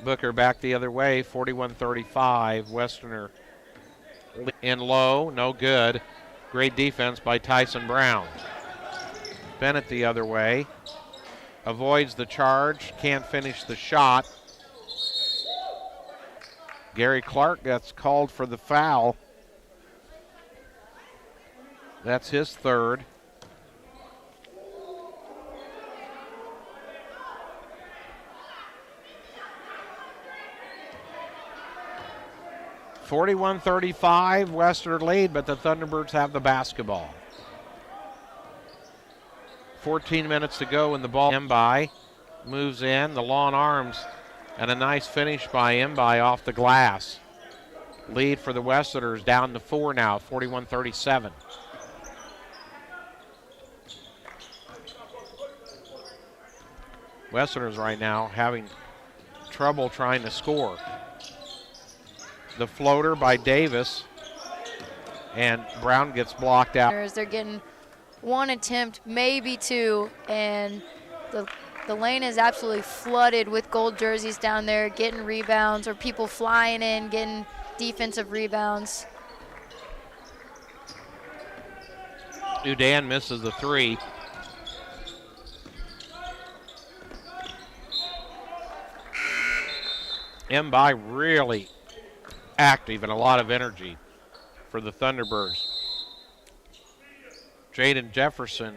Booker back the other way, 41-35. Westerner in low, no good. Great defense by Tyson Brown. Bennett the other way. Avoids the charge, can't finish the shot. Gary Clark gets called for the foul. That's his third. (41-35) Western lead, but the Thunderbirds have the basketball. 14 minutes to go in the ball. Mbai moves in, the long arms, and a nice finish by Mbai off the glass. Lead for the Westerners down to 4 now, 41-37. Westerners right now having trouble trying to score. The floater by Davis, and Brown gets blocked out. They're getting one attempt, maybe two, and the lane is absolutely flooded with gold jerseys down there, getting rebounds, or people flying in, getting defensive rebounds. Udan misses the three. Mbai really active and a lot of energy for the Thunderbirds. Jaden Jefferson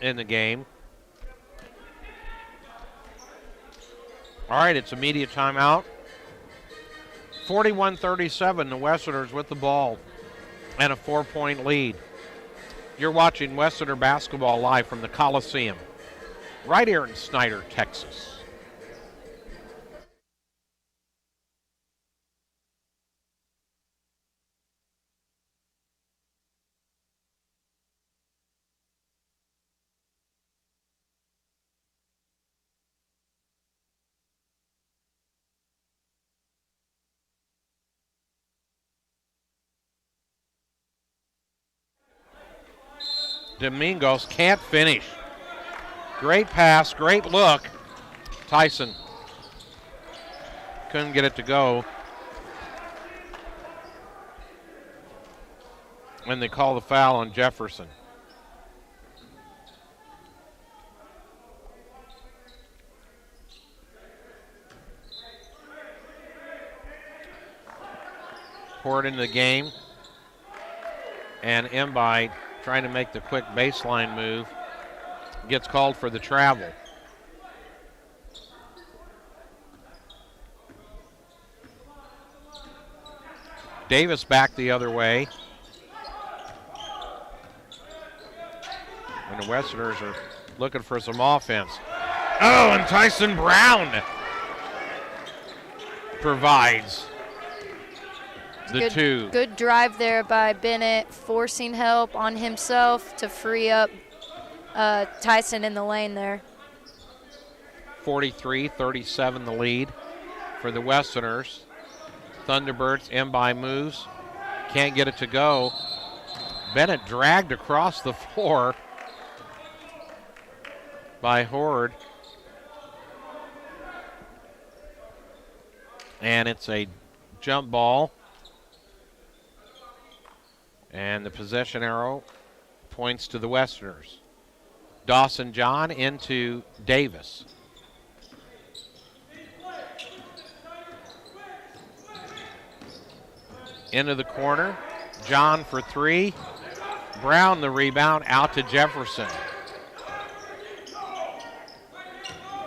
in the game. All right, it's immediate timeout. 41-37, the Westerners with the ball and a 4-point lead. You're watching Westerner basketball live from the Coliseum, right here in Snyder, Texas. Domingos can't finish. Great pass, great look. Tyson couldn't get it to go. And they call the foul on Jefferson. Poured into the game. And Mbai trying to make the quick baseline move. Gets called for the travel. Davis back the other way. And the Westerners are looking for some offense. Oh, and Tyson Brown provides the two. Good drive there by Bennett, forcing help on himself to free up Tyson in the lane there. 43-37 the lead for the Westerners. Thunderbirds, Mbai moves. Can't get it to go. Bennett dragged across the floor by Horde. And it's a jump ball. And the possession arrow points to the Westerners. Dawson John into Davis. Into the corner. John for three. Brown the rebound out to Jefferson.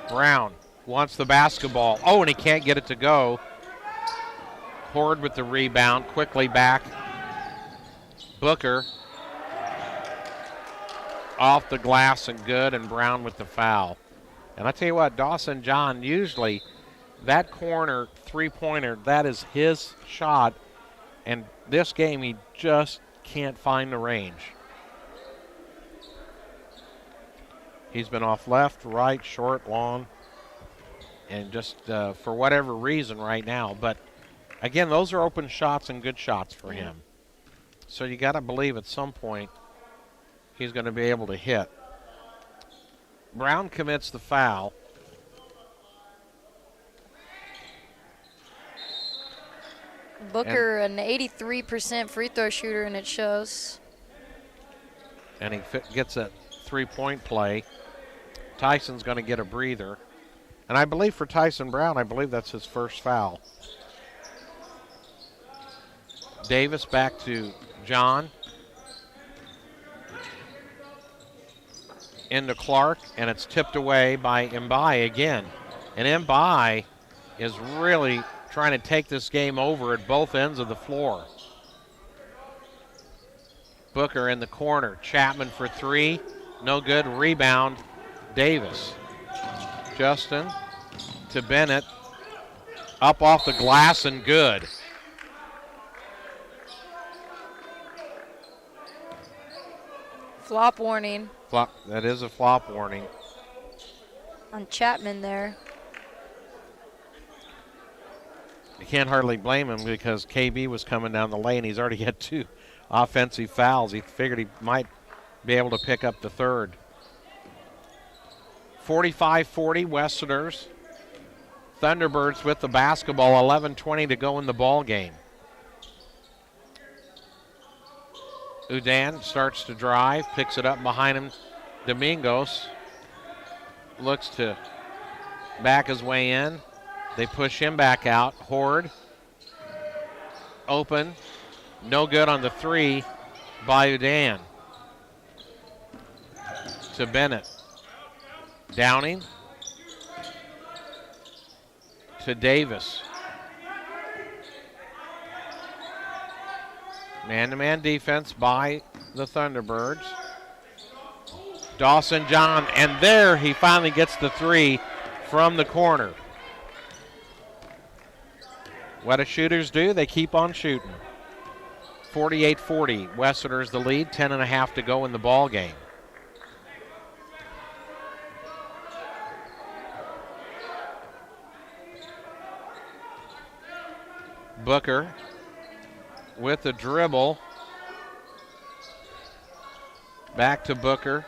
Brown wants the basketball. Oh, and he can't get it to go. Horde with the rebound. Quickly back. Booker off the glass and good, and Brown with the foul. And I tell you what, Dawson John, usually that corner three-pointer, that is his shot. And this game, he just can't find the range. He's been off left, right, short, long, and just for whatever reason right now. But, again, those are open shots and good shots for him. So you got to believe at some point he's going to be able to hit. Brown commits the foul. Booker, an 83% free throw shooter, and it shows. And he gets that three-point play. Tyson's going to get a breather. And I believe for Tyson Brown, I believe that's his first foul. Davis back to John. Into Clark, and it's tipped away by Mbai again. And Mbai is really trying to take this game over at both ends of the floor. Booker in the corner. Chapman for three. No good. Rebound. Davis. Justin to Bennett. Up off the glass and good. Flop warning. Flop. That is a flop warning. On Chapman there. You can't hardly blame him because KB was coming down the lane. He's already had two offensive fouls. He figured he might be able to pick up the third. 45-40 Westerners. Thunderbirds with the basketball. 11:20 to go in the ball game. Udan starts to drive, picks it up behind him. Domingos looks to back his way in. They push him back out. Horde. Open. No good on the 3 by Udan. To Bennett. Downing. To Davis. Man-to-man defense by the Thunderbirds. Dawson John, and there he finally gets the 3 from the corner. What do shooters do? They keep on shooting. 48-40. Westerners the lead, 10.5 to go in the ball game. Booker with the dribble. Back to Booker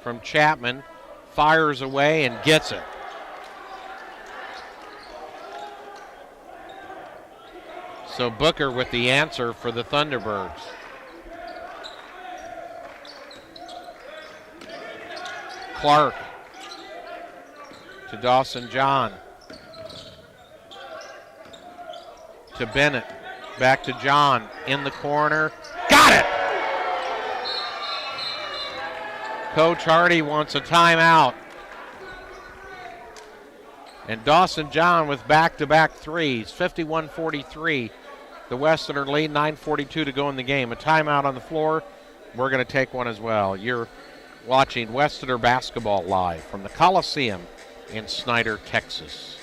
from Chapman. Fires away and gets it. So Booker with the answer for the Thunderbirds. Clark to Dawson John. To Bennett. Back to John in the corner. Got it! Coach Hardy wants a timeout. And Dawson John with back-to-back threes. 51-43. The Westerner lead, 9:42 to go in the game. A timeout on the floor. We're going to take one as well. You're watching Westerner basketball live from the Coliseum in Snyder, Texas.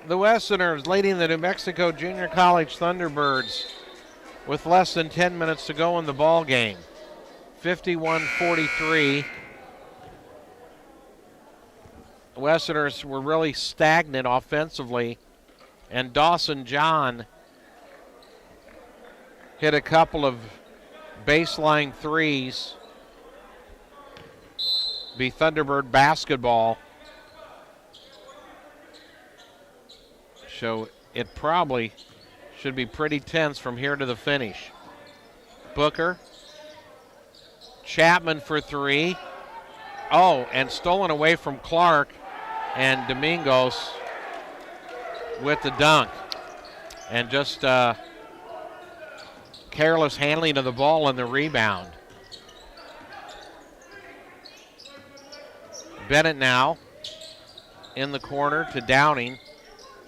The Westerners leading the New Mexico Junior College Thunderbirds with less than 10 minutes to go in the ball game. 51-43. The Westerners were really stagnant offensively, and Dawson John hit a couple of baseline threes. Be Thunderbird basketball. So it probably should be pretty tense from here to the finish. Booker. Chapman for 3. Oh, and stolen away from Clark, and Domingos with the dunk. And just careless handling of the ball and the rebound. Bennett now in the corner to Downing.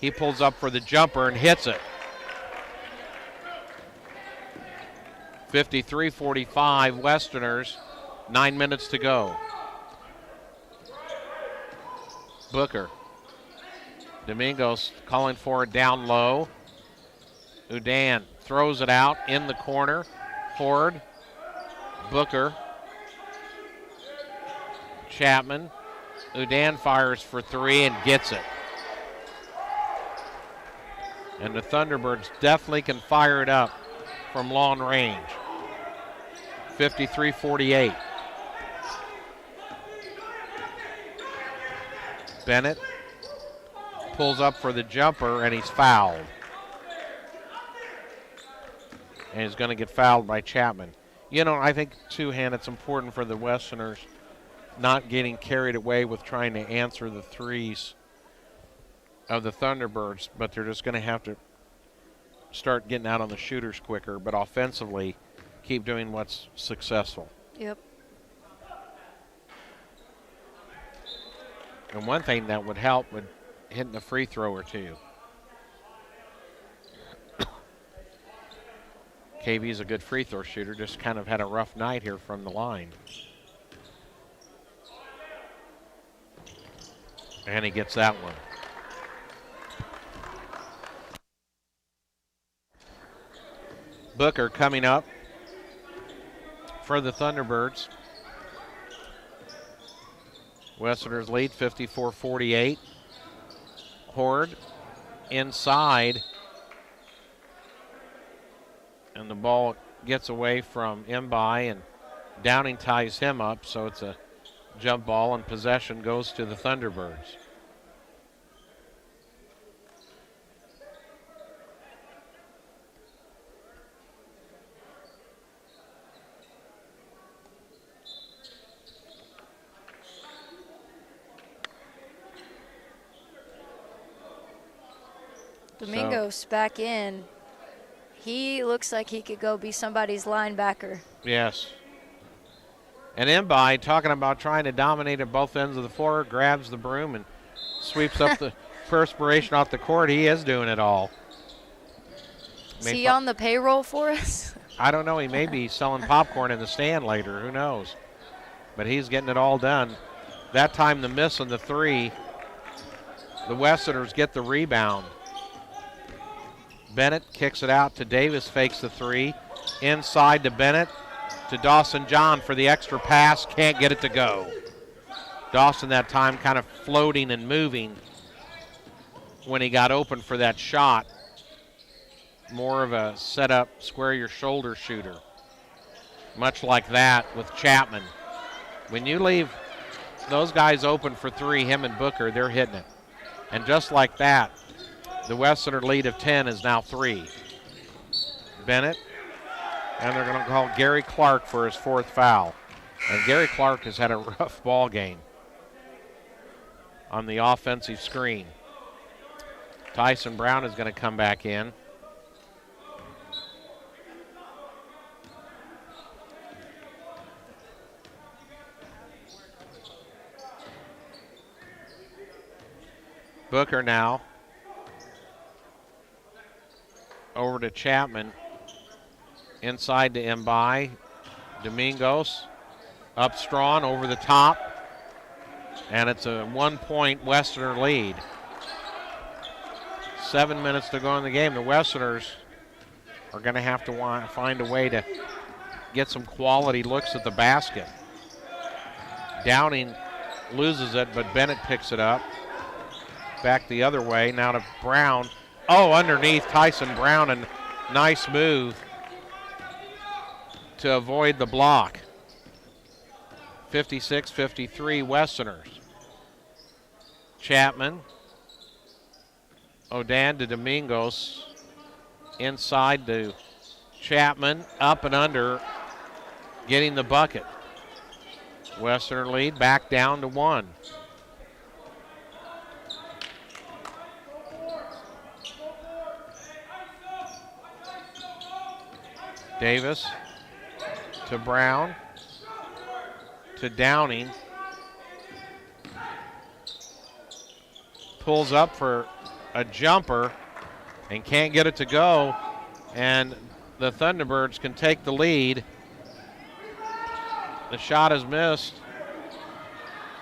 He pulls up for the jumper and hits it. 53-45 Westerners, 9 minutes to go. Booker. Domingos calling for it down low. Udan throws it out in the corner. Horde. Booker. Chapman. Udan fires for 3 and gets it. And the Thunderbirds definitely can fire it up from long range. 53-48. Bennett pulls up for the jumper, and he's fouled. And he's going to get fouled by Chapman. You know, I think, too, Han, it's important for the Westerners not getting carried away with trying to answer the threes of the Thunderbirds, but they're just going to have to start getting out on the shooters quicker, but offensively keep doing what's successful. Yep. And one thing that would help would hitting a free throw or two. KV's a good free throw shooter, just kind of had a rough night here from the line. And he gets that one. Booker coming up for the Thunderbirds. Westerners lead 54-48. Horde inside. And the ball gets away from Mbai, and Downing ties him up, so it's a jump ball, and possession goes to the Thunderbirds. Domingos back in. He looks like he could go be somebody's linebacker. Yes. And Mbai, talking about trying to dominate at both ends of the floor, grabs the broom and sweeps up the perspiration off the court. He is doing it all. Is he on the payroll for us? I don't know. He may be selling popcorn in the stand later. Who knows? But he's getting it all done. That time the miss on the three. The Westerners get the rebound. Bennett kicks it out to Davis, fakes the three. Inside to Bennett, to Dawson John for the extra pass. Can't get it to go. Dawson that time kind of floating and moving when he got open for that shot. More of a set-up, square your shoulder shooter. Much like that with Chapman. When you leave those guys open for three, him and Booker, they're hitting it. And just like that, the Westerner lead of 10 is now 3. Bennett, and they're going to call Gary Clark for his 4th foul. And Gary Clark has had a rough ball game on the offensive screen. Tyson Brown is going to come back in. Booker now. Over to Chapman. Inside to Mbai. Domingos. Up strong over the top. And it's a 1-point Westerner lead. 7 minutes to go in the game. The Westerners are going to have to find a way to get some quality looks at the basket. Downing loses it, but Bennett picks it up. Back the other way. Now to Brown. Oh, underneath Tyson Brown, and nice move to avoid the block. 56-53 Westerners. Chapman. Odan to Domingos. Inside to Chapman. Up and under. Getting the bucket. Westerner lead back down to 1. Davis to Brown to Downing. Pulls up for a jumper and can't get it to go. And the Thunderbirds can take the lead. The shot is missed.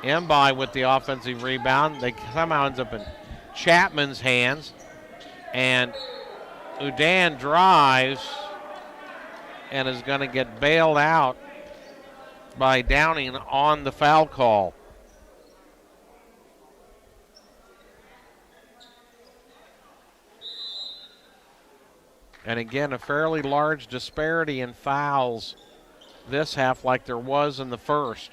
Mbai with the offensive rebound. They somehow ends up in Chapman's hands. And Udan drives and is going to get bailed out by Downing on the foul call. And again, a fairly large disparity in fouls this half like there was in the first.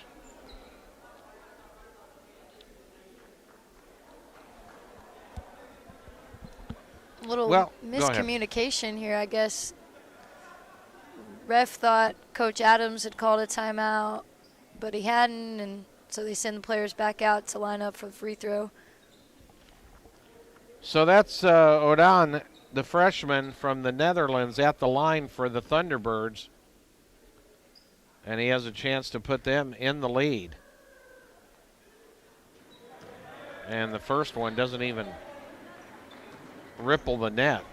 A little miscommunication here, I guess. Ref thought Coach Adams had called a timeout, but he hadn't, and so they send the players back out to line up for the free throw. So that's Odan, the freshman from the Netherlands, at the line for the Thunderbirds. And he has a chance to put them in the lead. And the first one doesn't even ripple the net.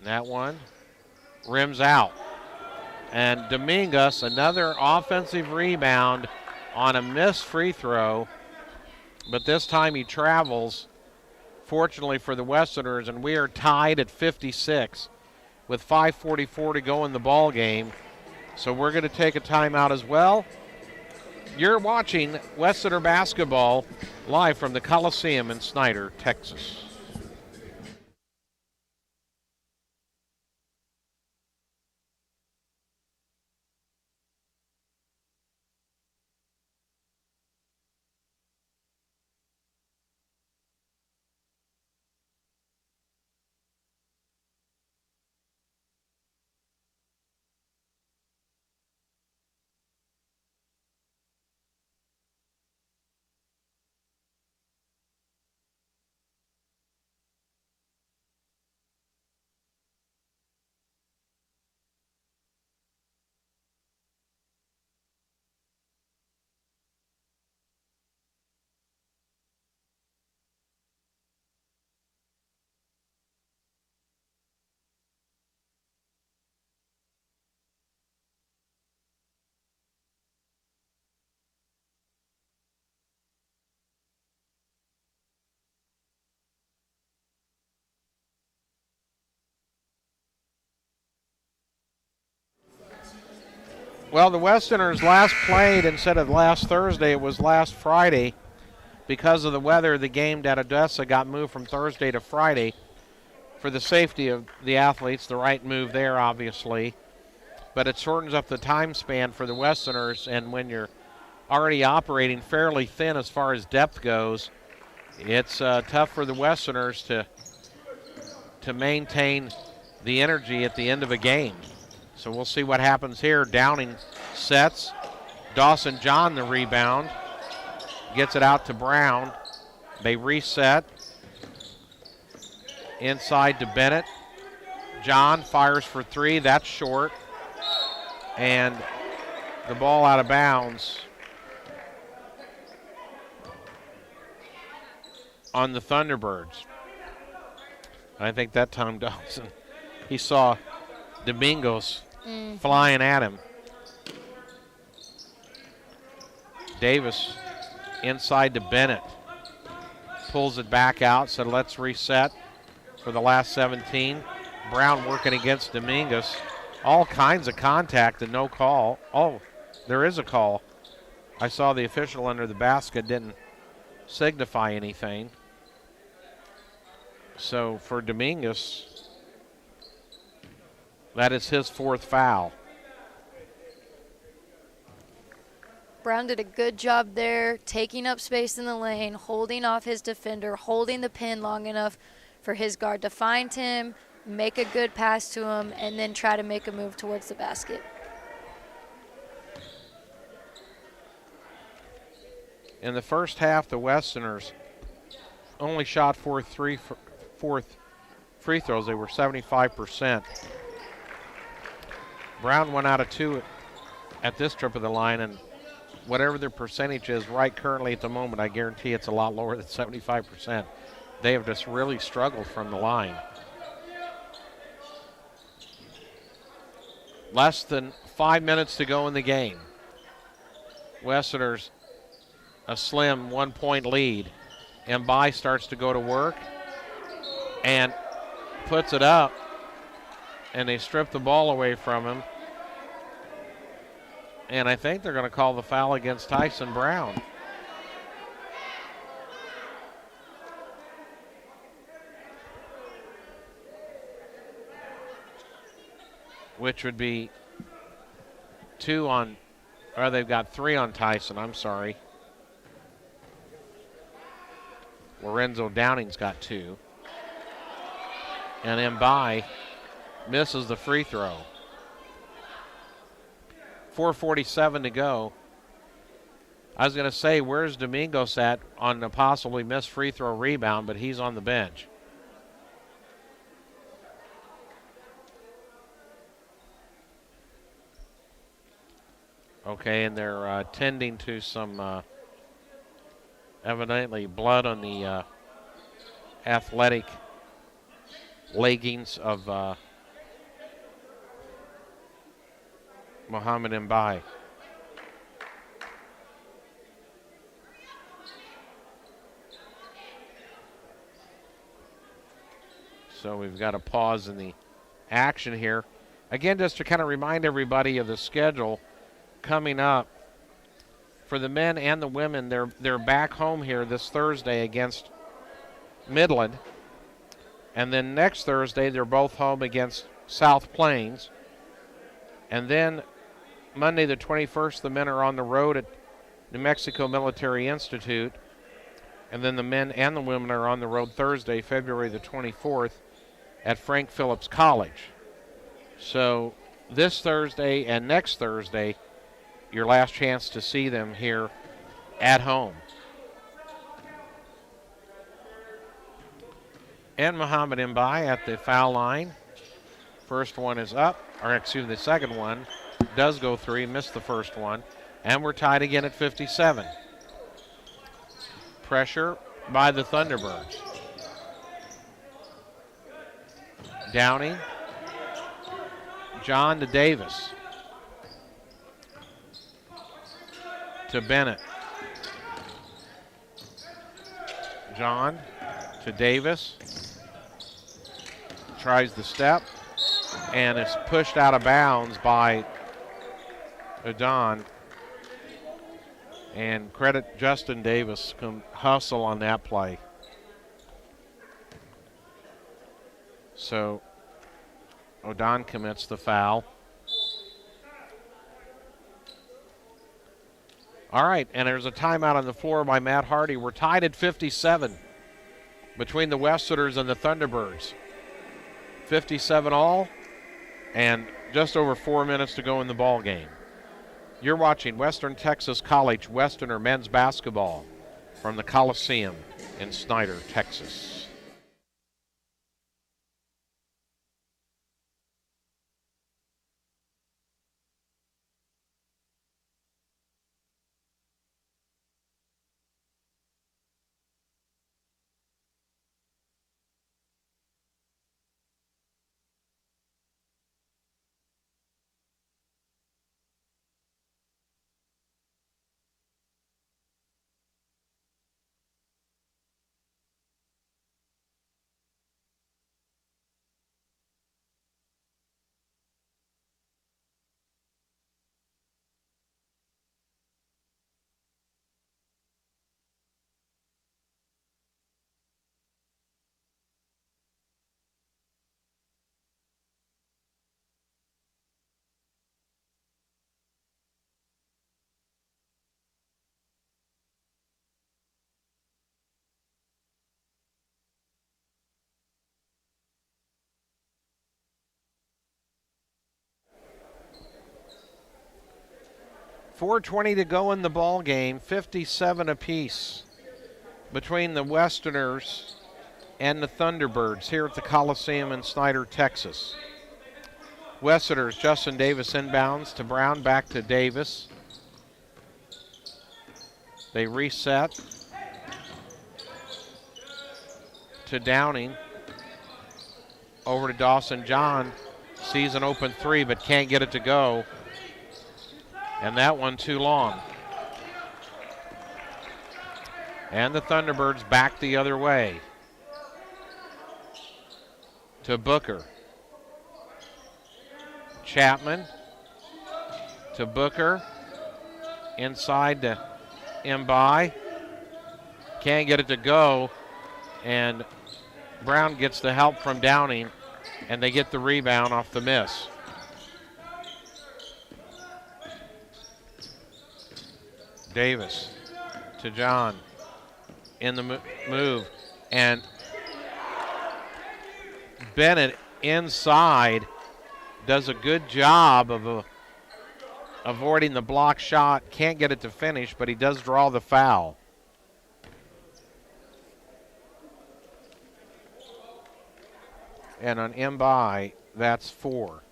That one rims out. And Dominguez, another offensive rebound on a missed free throw, but this time he travels, fortunately for the Westerners, and we are tied at 56 with 5:44 to go in the ball game. So we're going to take a timeout as well. You're watching Westerner basketball live from the Coliseum in Snyder, Texas. Well, the Westerners last played, instead of last Thursday, it was last Friday. Because of the weather, the game at Odessa got moved from Thursday to Friday. For the safety of the athletes, the right move there, obviously. But it shortens up the time span for the Westerners, and when you're already operating fairly thin as far as depth goes, it's tough for the Westerners to maintain the energy at the end of a game. So we'll see what happens here. Downing sets. Dawson John the rebound. Gets it out to Brown. They reset. Inside to Bennett. John fires for three. That's short. And the ball out of bounds on the Thunderbirds. I think that time Dawson, he saw Domingos flying at him. Davis inside to Bennett. Pulls it back out, so let's reset for the last 17. Brown working against Domingos. All kinds of contact and no call. Oh, there is a call. I saw the official under the basket didn't signify anything. So for Domingos, that is his fourth foul. Brown did a good job there, taking up space in the lane, holding off his defender, holding the pin long enough for his guard to find him, make a good pass to him, and then try to make a move towards the basket. In the first half, the Westerners only shot four free throws. They were 75%. Brown went out of two at this trip of the line, and whatever their percentage is right currently at the moment, I guarantee it's a lot lower than 75%. They have just really struggled from the line. Less than 5 minutes to go in the game. Westerners a slim 1 point lead. Mbai starts to go to work and puts it up, and they strip the ball away from him. And I think they're going to call the foul against Tyson Brown. Which would be two on, or they've got three on Tyson, I'm sorry. Lorenzo Downing's got two. And Mbai misses the free throw. 4:47 to go. I was going to say, where's Domingos at on the possibly missed free throw rebound, but he's on the bench. Okay, and they're tending to some evidently blood on the athletic leggings of Muhammad Mbai. So we've got a pause in the action here. Again, just to kind of remind everybody of the schedule coming up. For the men and the women, they're back home here this Thursday against Midland. And then next Thursday, they're both home against South Plains. And then Monday the 21st, the men are on the road at New Mexico Military Institute. And then the men and the women are on the road Thursday, February the 24th, at Frank Phillips College. So this Thursday and next Thursday, your last chance to see them here at home. And Muhammad Mbai at the foul line. First one is up, or excuse me, the second one does go through. He missed the first one. And we're tied again at 57. Pressure by the Thunderbirds. Downing. John to Davis. To Bennett. John to Davis. Tries the step. And it's pushed out of bounds by Adon. And credit Justin Davis can hustle on that play. So Odon commits the foul. All right, and there's a timeout on the floor by Matt Hardy. We're tied at 57 between the Westerners and the Thunderbirds. 57 all, and just over 4 minutes to go in the ball game. You're watching Western Texas College Westerner men's basketball from the Coliseum in Snyder, Texas. .420 to go in the ball game, 57 apiece between the Westerners and the Thunderbirds here at the Coliseum in Snyder, Texas. Westerners, Justin Davis inbounds to Brown, back to Davis. They reset to Downing. Over to Dawson John. Sees an open three but can't get it to go. And that one too long. And the Thunderbirds back the other way. To Booker. Chapman. To Booker. Inside to Mbai. Can't get it to go. And Brown gets the help from Downing. And they get the rebound off the miss. Davis to John in the move, and Bennett inside does a good job of avoiding the block shot. Can't get it to finish, but he does draw the foul. And on Mbai, that's 4.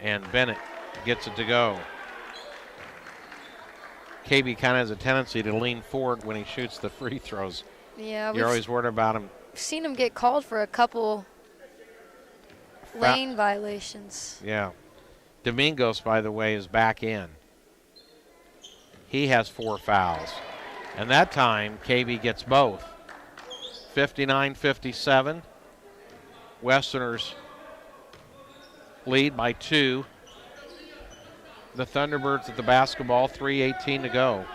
And Bennett gets it to go. KB kind of has a tendency to lean forward when he shoots the free throws. Yeah, you're always worried about him. Seen him get called for a couple lane violations. Yeah. Domingos, by the way, is back in. He has 4 fouls. And that time, KB gets both. 59-57. Westerners lead by 2. The Thunderbirds at the basketball, 3:18 to go.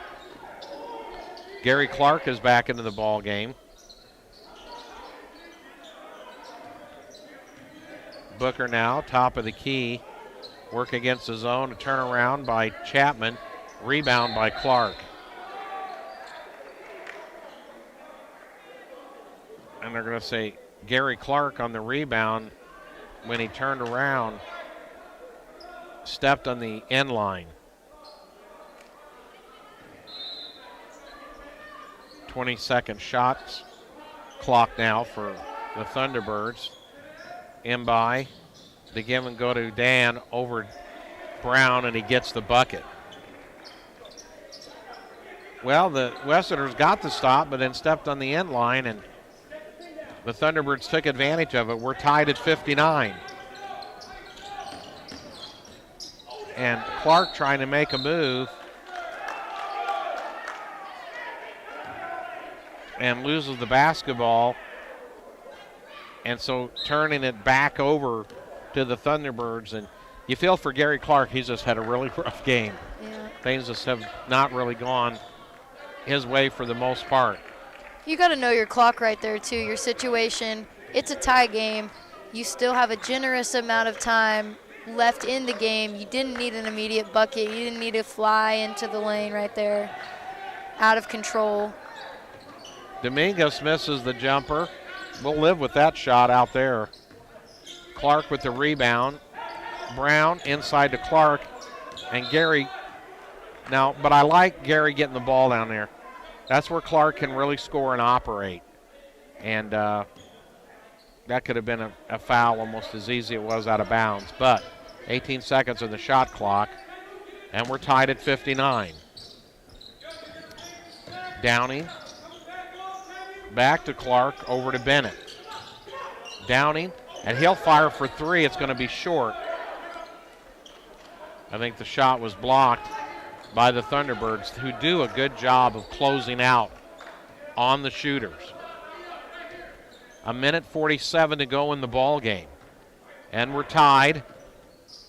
Gary Clark is back into the ball game. Booker now, top of the key. Work against the zone, a turnaround by Chapman. Rebound by Clark. And they're going to say Gary Clark on the rebound when he turned around, stepped on the end line. 20-second shots clock now for the Thunderbirds. In by, the give and go to Dan over Brown, and he gets the bucket. Well, the Westerners got the stop, but then stepped on the end line, and the Thunderbirds took advantage of it. We're tied at 59. And Clark trying to make a move and loses the basketball. And so turning it back over to the Thunderbirds. And you feel for Gary Clark, he's just had a really rough game. Yeah. Things just have not really gone his way for the most part. You got to know your clock right there, too, your situation. It's a tie game. You still have a generous amount of time left in the game. You didn't need an immediate bucket. You didn't need to fly into the lane right there. Out of control. Domingos misses the jumper. We'll live with that shot out there. Clark with the rebound. Brown inside to Clark. And Gary. Now, but I like Gary getting the ball down there. That's where Clark can really score and operate. And that could have been a foul almost as easy as it was out of bounds. But 18 seconds on the shot clock. And we're tied at 59. Downing. Back to Clark, over to Bennett. Downing, and he'll fire for 3. It's going to be short. I think the shot was blocked by the Thunderbirds, who do a good job of closing out on the shooters. 1:47 to go in the ball game. And we're tied.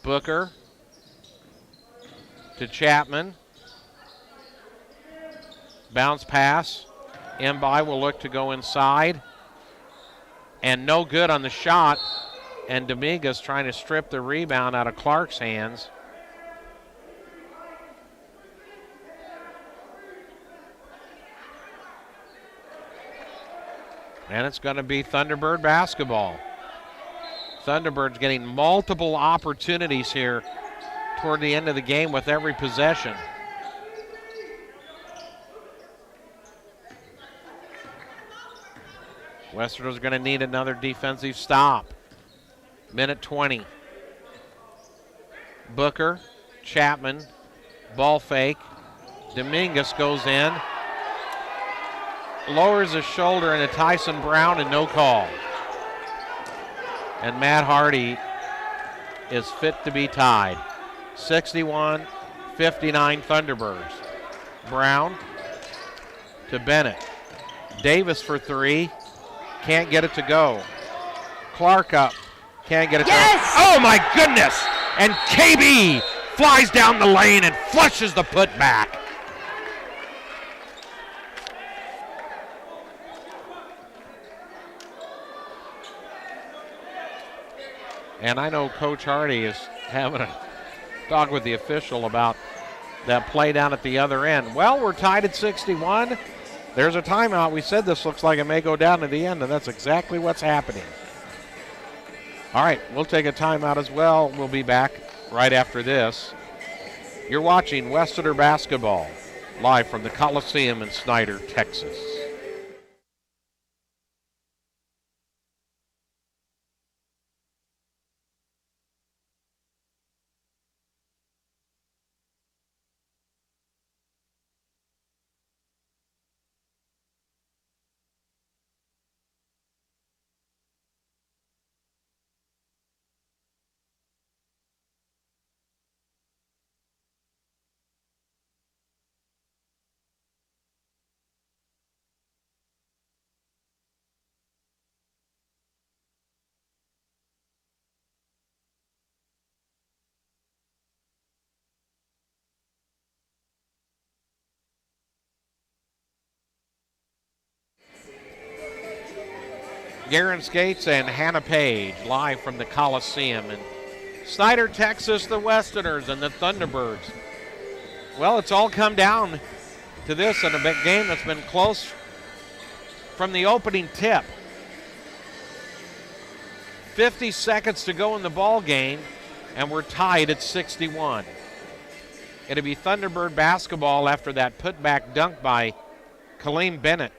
Booker to Chapman. Bounce pass. Mbai will look to go inside. And no good on the shot. And Dominguez trying to strip the rebound out of Clark's hands. And it's going to be Thunderbird basketball. Thunderbirds getting multiple opportunities here toward the end of the game with every possession. Westerners are going to need another defensive stop. 1:20. Booker, Chapman, ball fake. Dominguez goes in. Lowers his shoulder into Tyson Brown and no call. And Matt Hardy is fit to be tied. 61-59 Thunderbirds. Brown to Bennett. Davis for 3. Can't get it to go. Clark up. Can't get it to go. Oh my goodness! And KB flies down the lane and flushes the putback. And I know Coach Hardy is having a talk with the official about that play down at the other end. Well, we're tied at 61. There's a timeout. We said this looks like it may go down to the end, and that's exactly what's happening. All right, we'll take a timeout as well. We'll be back right after this. You're watching Westerners basketball live from the Coliseum in Snyder, Texas. Garen Skates and Hannah Page live from the Coliseum in Snyder, Texas, the Westerners and the Thunderbirds. Well, it's all come down to this in a big game that's been close from the opening tip. 50 seconds to go in the ball game, and we're tied at 61. It'll be Thunderbird basketball after that putback dunk by Kaleem Bennett.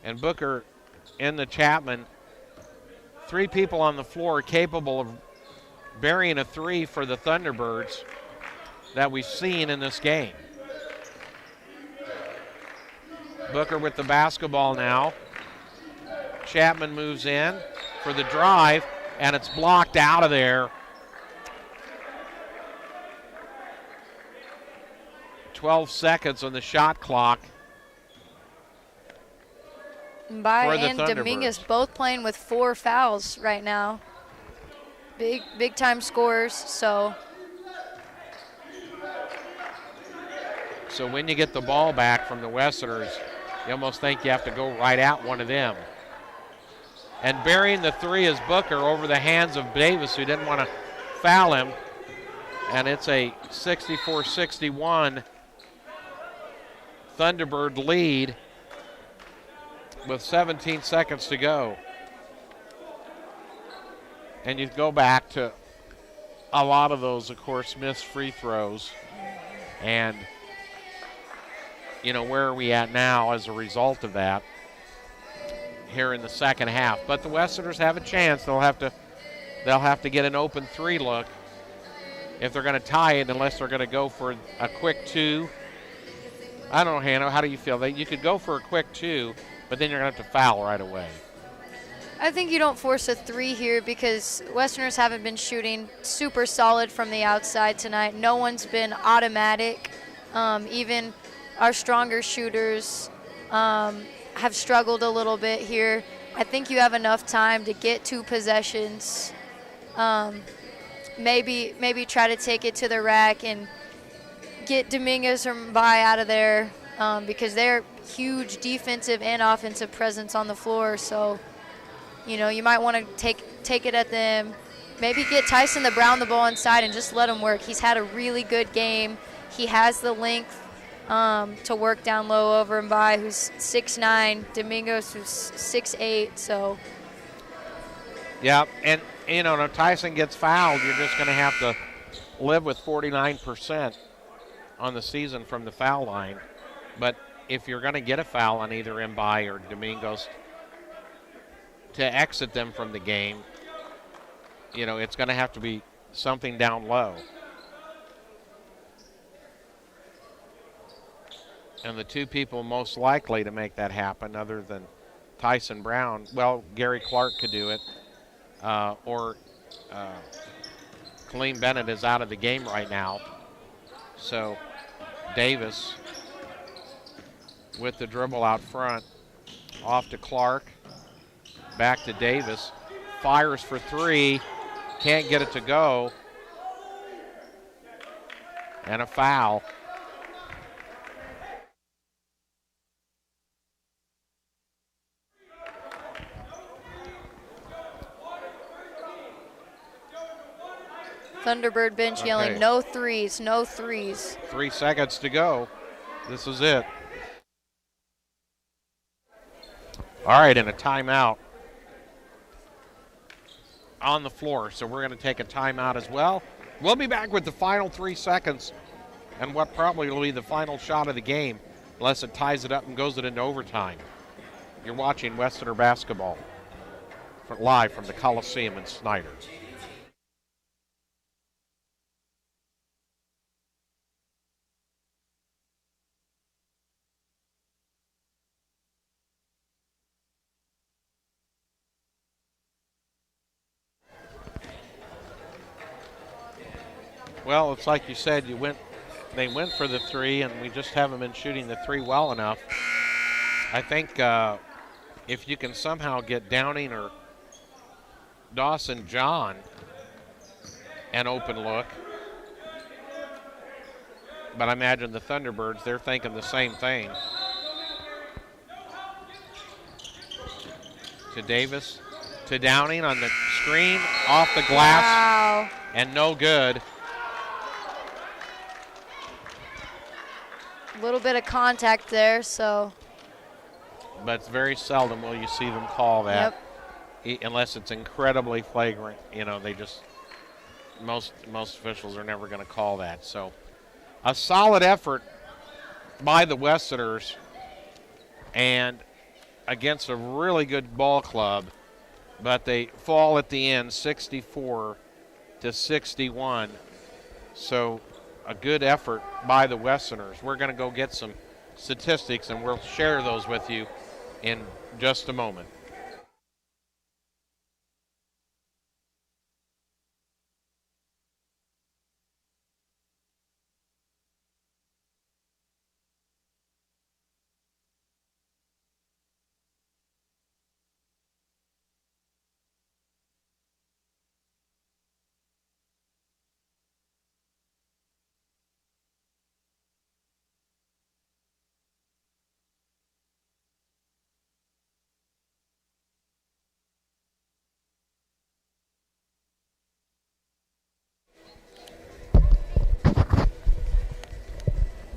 And Booker in the Chapman. 3 people on the floor capable of burying a 3 for the Thunderbirds that we've seen in this game. Booker with the basketball now. Chapman moves in for the drive, and it's blocked out of there. 12 seconds on the shot clock. Mbai and Dominguez both playing with 4 fouls right now. Big time scores, so when you get the ball back from the Westerners, you almost think you have to go right at one of them. And burying the 3 is Booker over the hands of Davis, who didn't want to foul him. And it's a 64-61 Thunderbird lead with 17 seconds to go. And you go back to a lot of those, of course, missed free throws. And, you know, where are we at now as a result of that here in the second half? But the Westerners have a chance. They'll have to get an open 3 look if they're going to tie it, unless they're going to go for a quick 2. I don't know, Hannah, how do you feel? You could go for a quick 2, but then you're going to have to foul right away. I think you don't force a 3 here because Westerners haven't been shooting super solid from the outside tonight. No one's been automatic. Even our stronger shooters have struggled a little bit here. I think you have enough time to get 2 possessions. Maybe try to take it to the rack and get Dominguez or Mbai out of there because they're huge defensive and offensive presence on the floor. So, you know, you might want to take it at them. Maybe get Tyson the Brown the ball inside and just let him work. He's had a really good game. He has the length to work down low over Mbai, who's 6'9", Domingos, who's 6'8", so. Yeah, and, you know, if Tyson gets fouled, you're just going to have to live with 49% on the season from the foul line. But if you're going to get a foul on either Mbai or Domingos to exit them from the game, you know, it's going to have to be something down low. And the 2 people most likely to make that happen, other than Tyson Brown, well, Gary Clark could do it, or Kaleem Bennett is out of the game right now. So Davis with the dribble out front, off to Clark, back to Davis, fires for 3, can't get it to go, and a foul. Thunderbird bench yelling, no threes, no threes. 3 seconds to go. This is it. All right, and a timeout on the floor. So we're going to take a timeout as well. We'll be back with the final 3 seconds and what probably will be the final shot of the game, unless it ties it up and goes it into overtime. You're watching Westerner basketball live from the Coliseum in Snyder. Well, it's like you said, they went for the 3, and we just haven't been shooting the 3 well enough. I think if you can somehow get Downing or Dawson John an open look, but I imagine the Thunderbirds, they're thinking the same thing. to Davis, to Downing on the screen, off the glass, wow. and no good. A little bit of contact there, so. But it's very seldom will you see them call that, unless it's incredibly flagrant. You know, they just, most officials are never going to call that. So a solid effort by the Westerners and against a really good ball club, but they fall at the end 64-61. So a good effort by the Westerners. We're going to go get some statistics and we'll share those with you in just a moment.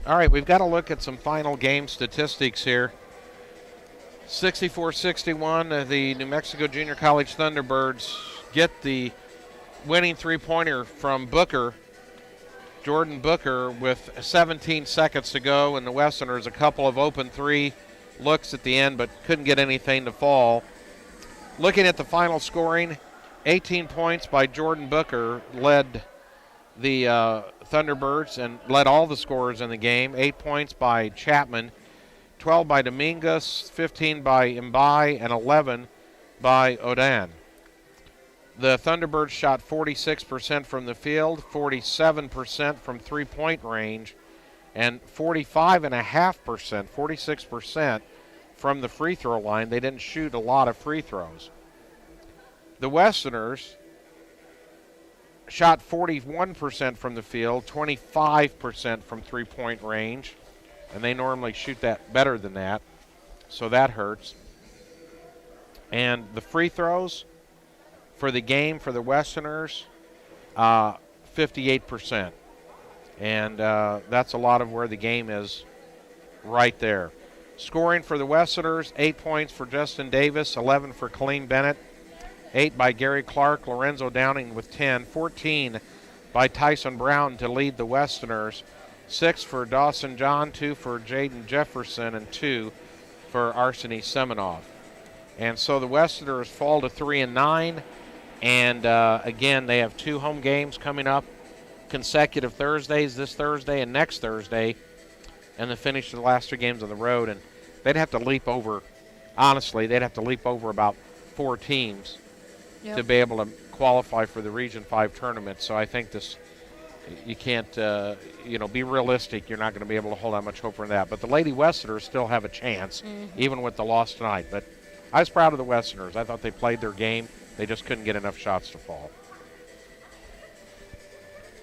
All right, we've got to look at some final game statistics here. 64-61, the New Mexico Junior College Thunderbirds get the winning three-pointer from Booker, Jordan Booker, with 17 seconds to go, and the Westerners a couple of open three looks at the end, but couldn't get anything to fall. Looking at the final scoring, 18 points by Jordan Booker led the Thunderbirds and led all the scorers in the game. 8 points by Chapman, 12 by Dominguez, 15 by Mbai, and 11 by Odan. The Thunderbirds shot 46% from the field, 47% from three-point range, and 45.5%, 46% from the free throw line. They didn't shoot a lot of free throws. The Westerners shot 41% from the field, 25% from three-point range, and they normally shoot that better than that, so that hurts. And the free throws for the game for the Westerners, 58%. And that's a lot of where the game is right there. Scoring for the Westerners, 8 points for Justin Davis, 11 for Colleen Bennett, 8 by Gary Clark, Lorenzo Downing with 10, 14 by Tyson Brown to lead the Westerners, 6 for Dawson John, 2 for Jaden Jefferson, and 2 for Arseny Semenov. And so the Westerners fall to 3-9, and again, they have 2 home games coming up, consecutive Thursdays, this Thursday and next Thursday, and then finish the last 2 games on the road. And they'd have to leap over, honestly, they'd have to leap over about 4 teams to be able to qualify for the Region 5 tournament. So I think this, you can't, be realistic. You're not going to be able to hold that much hope for that. But the Lady Westerners still have a chance, even with the loss tonight. But I was proud of the Westerners. I thought they played their game. They just couldn't get enough shots to fall.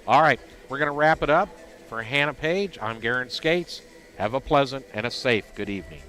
All right, we're going to wrap it up. For Hannah Page, I'm Garen Skates. Have a pleasant and a safe good evening.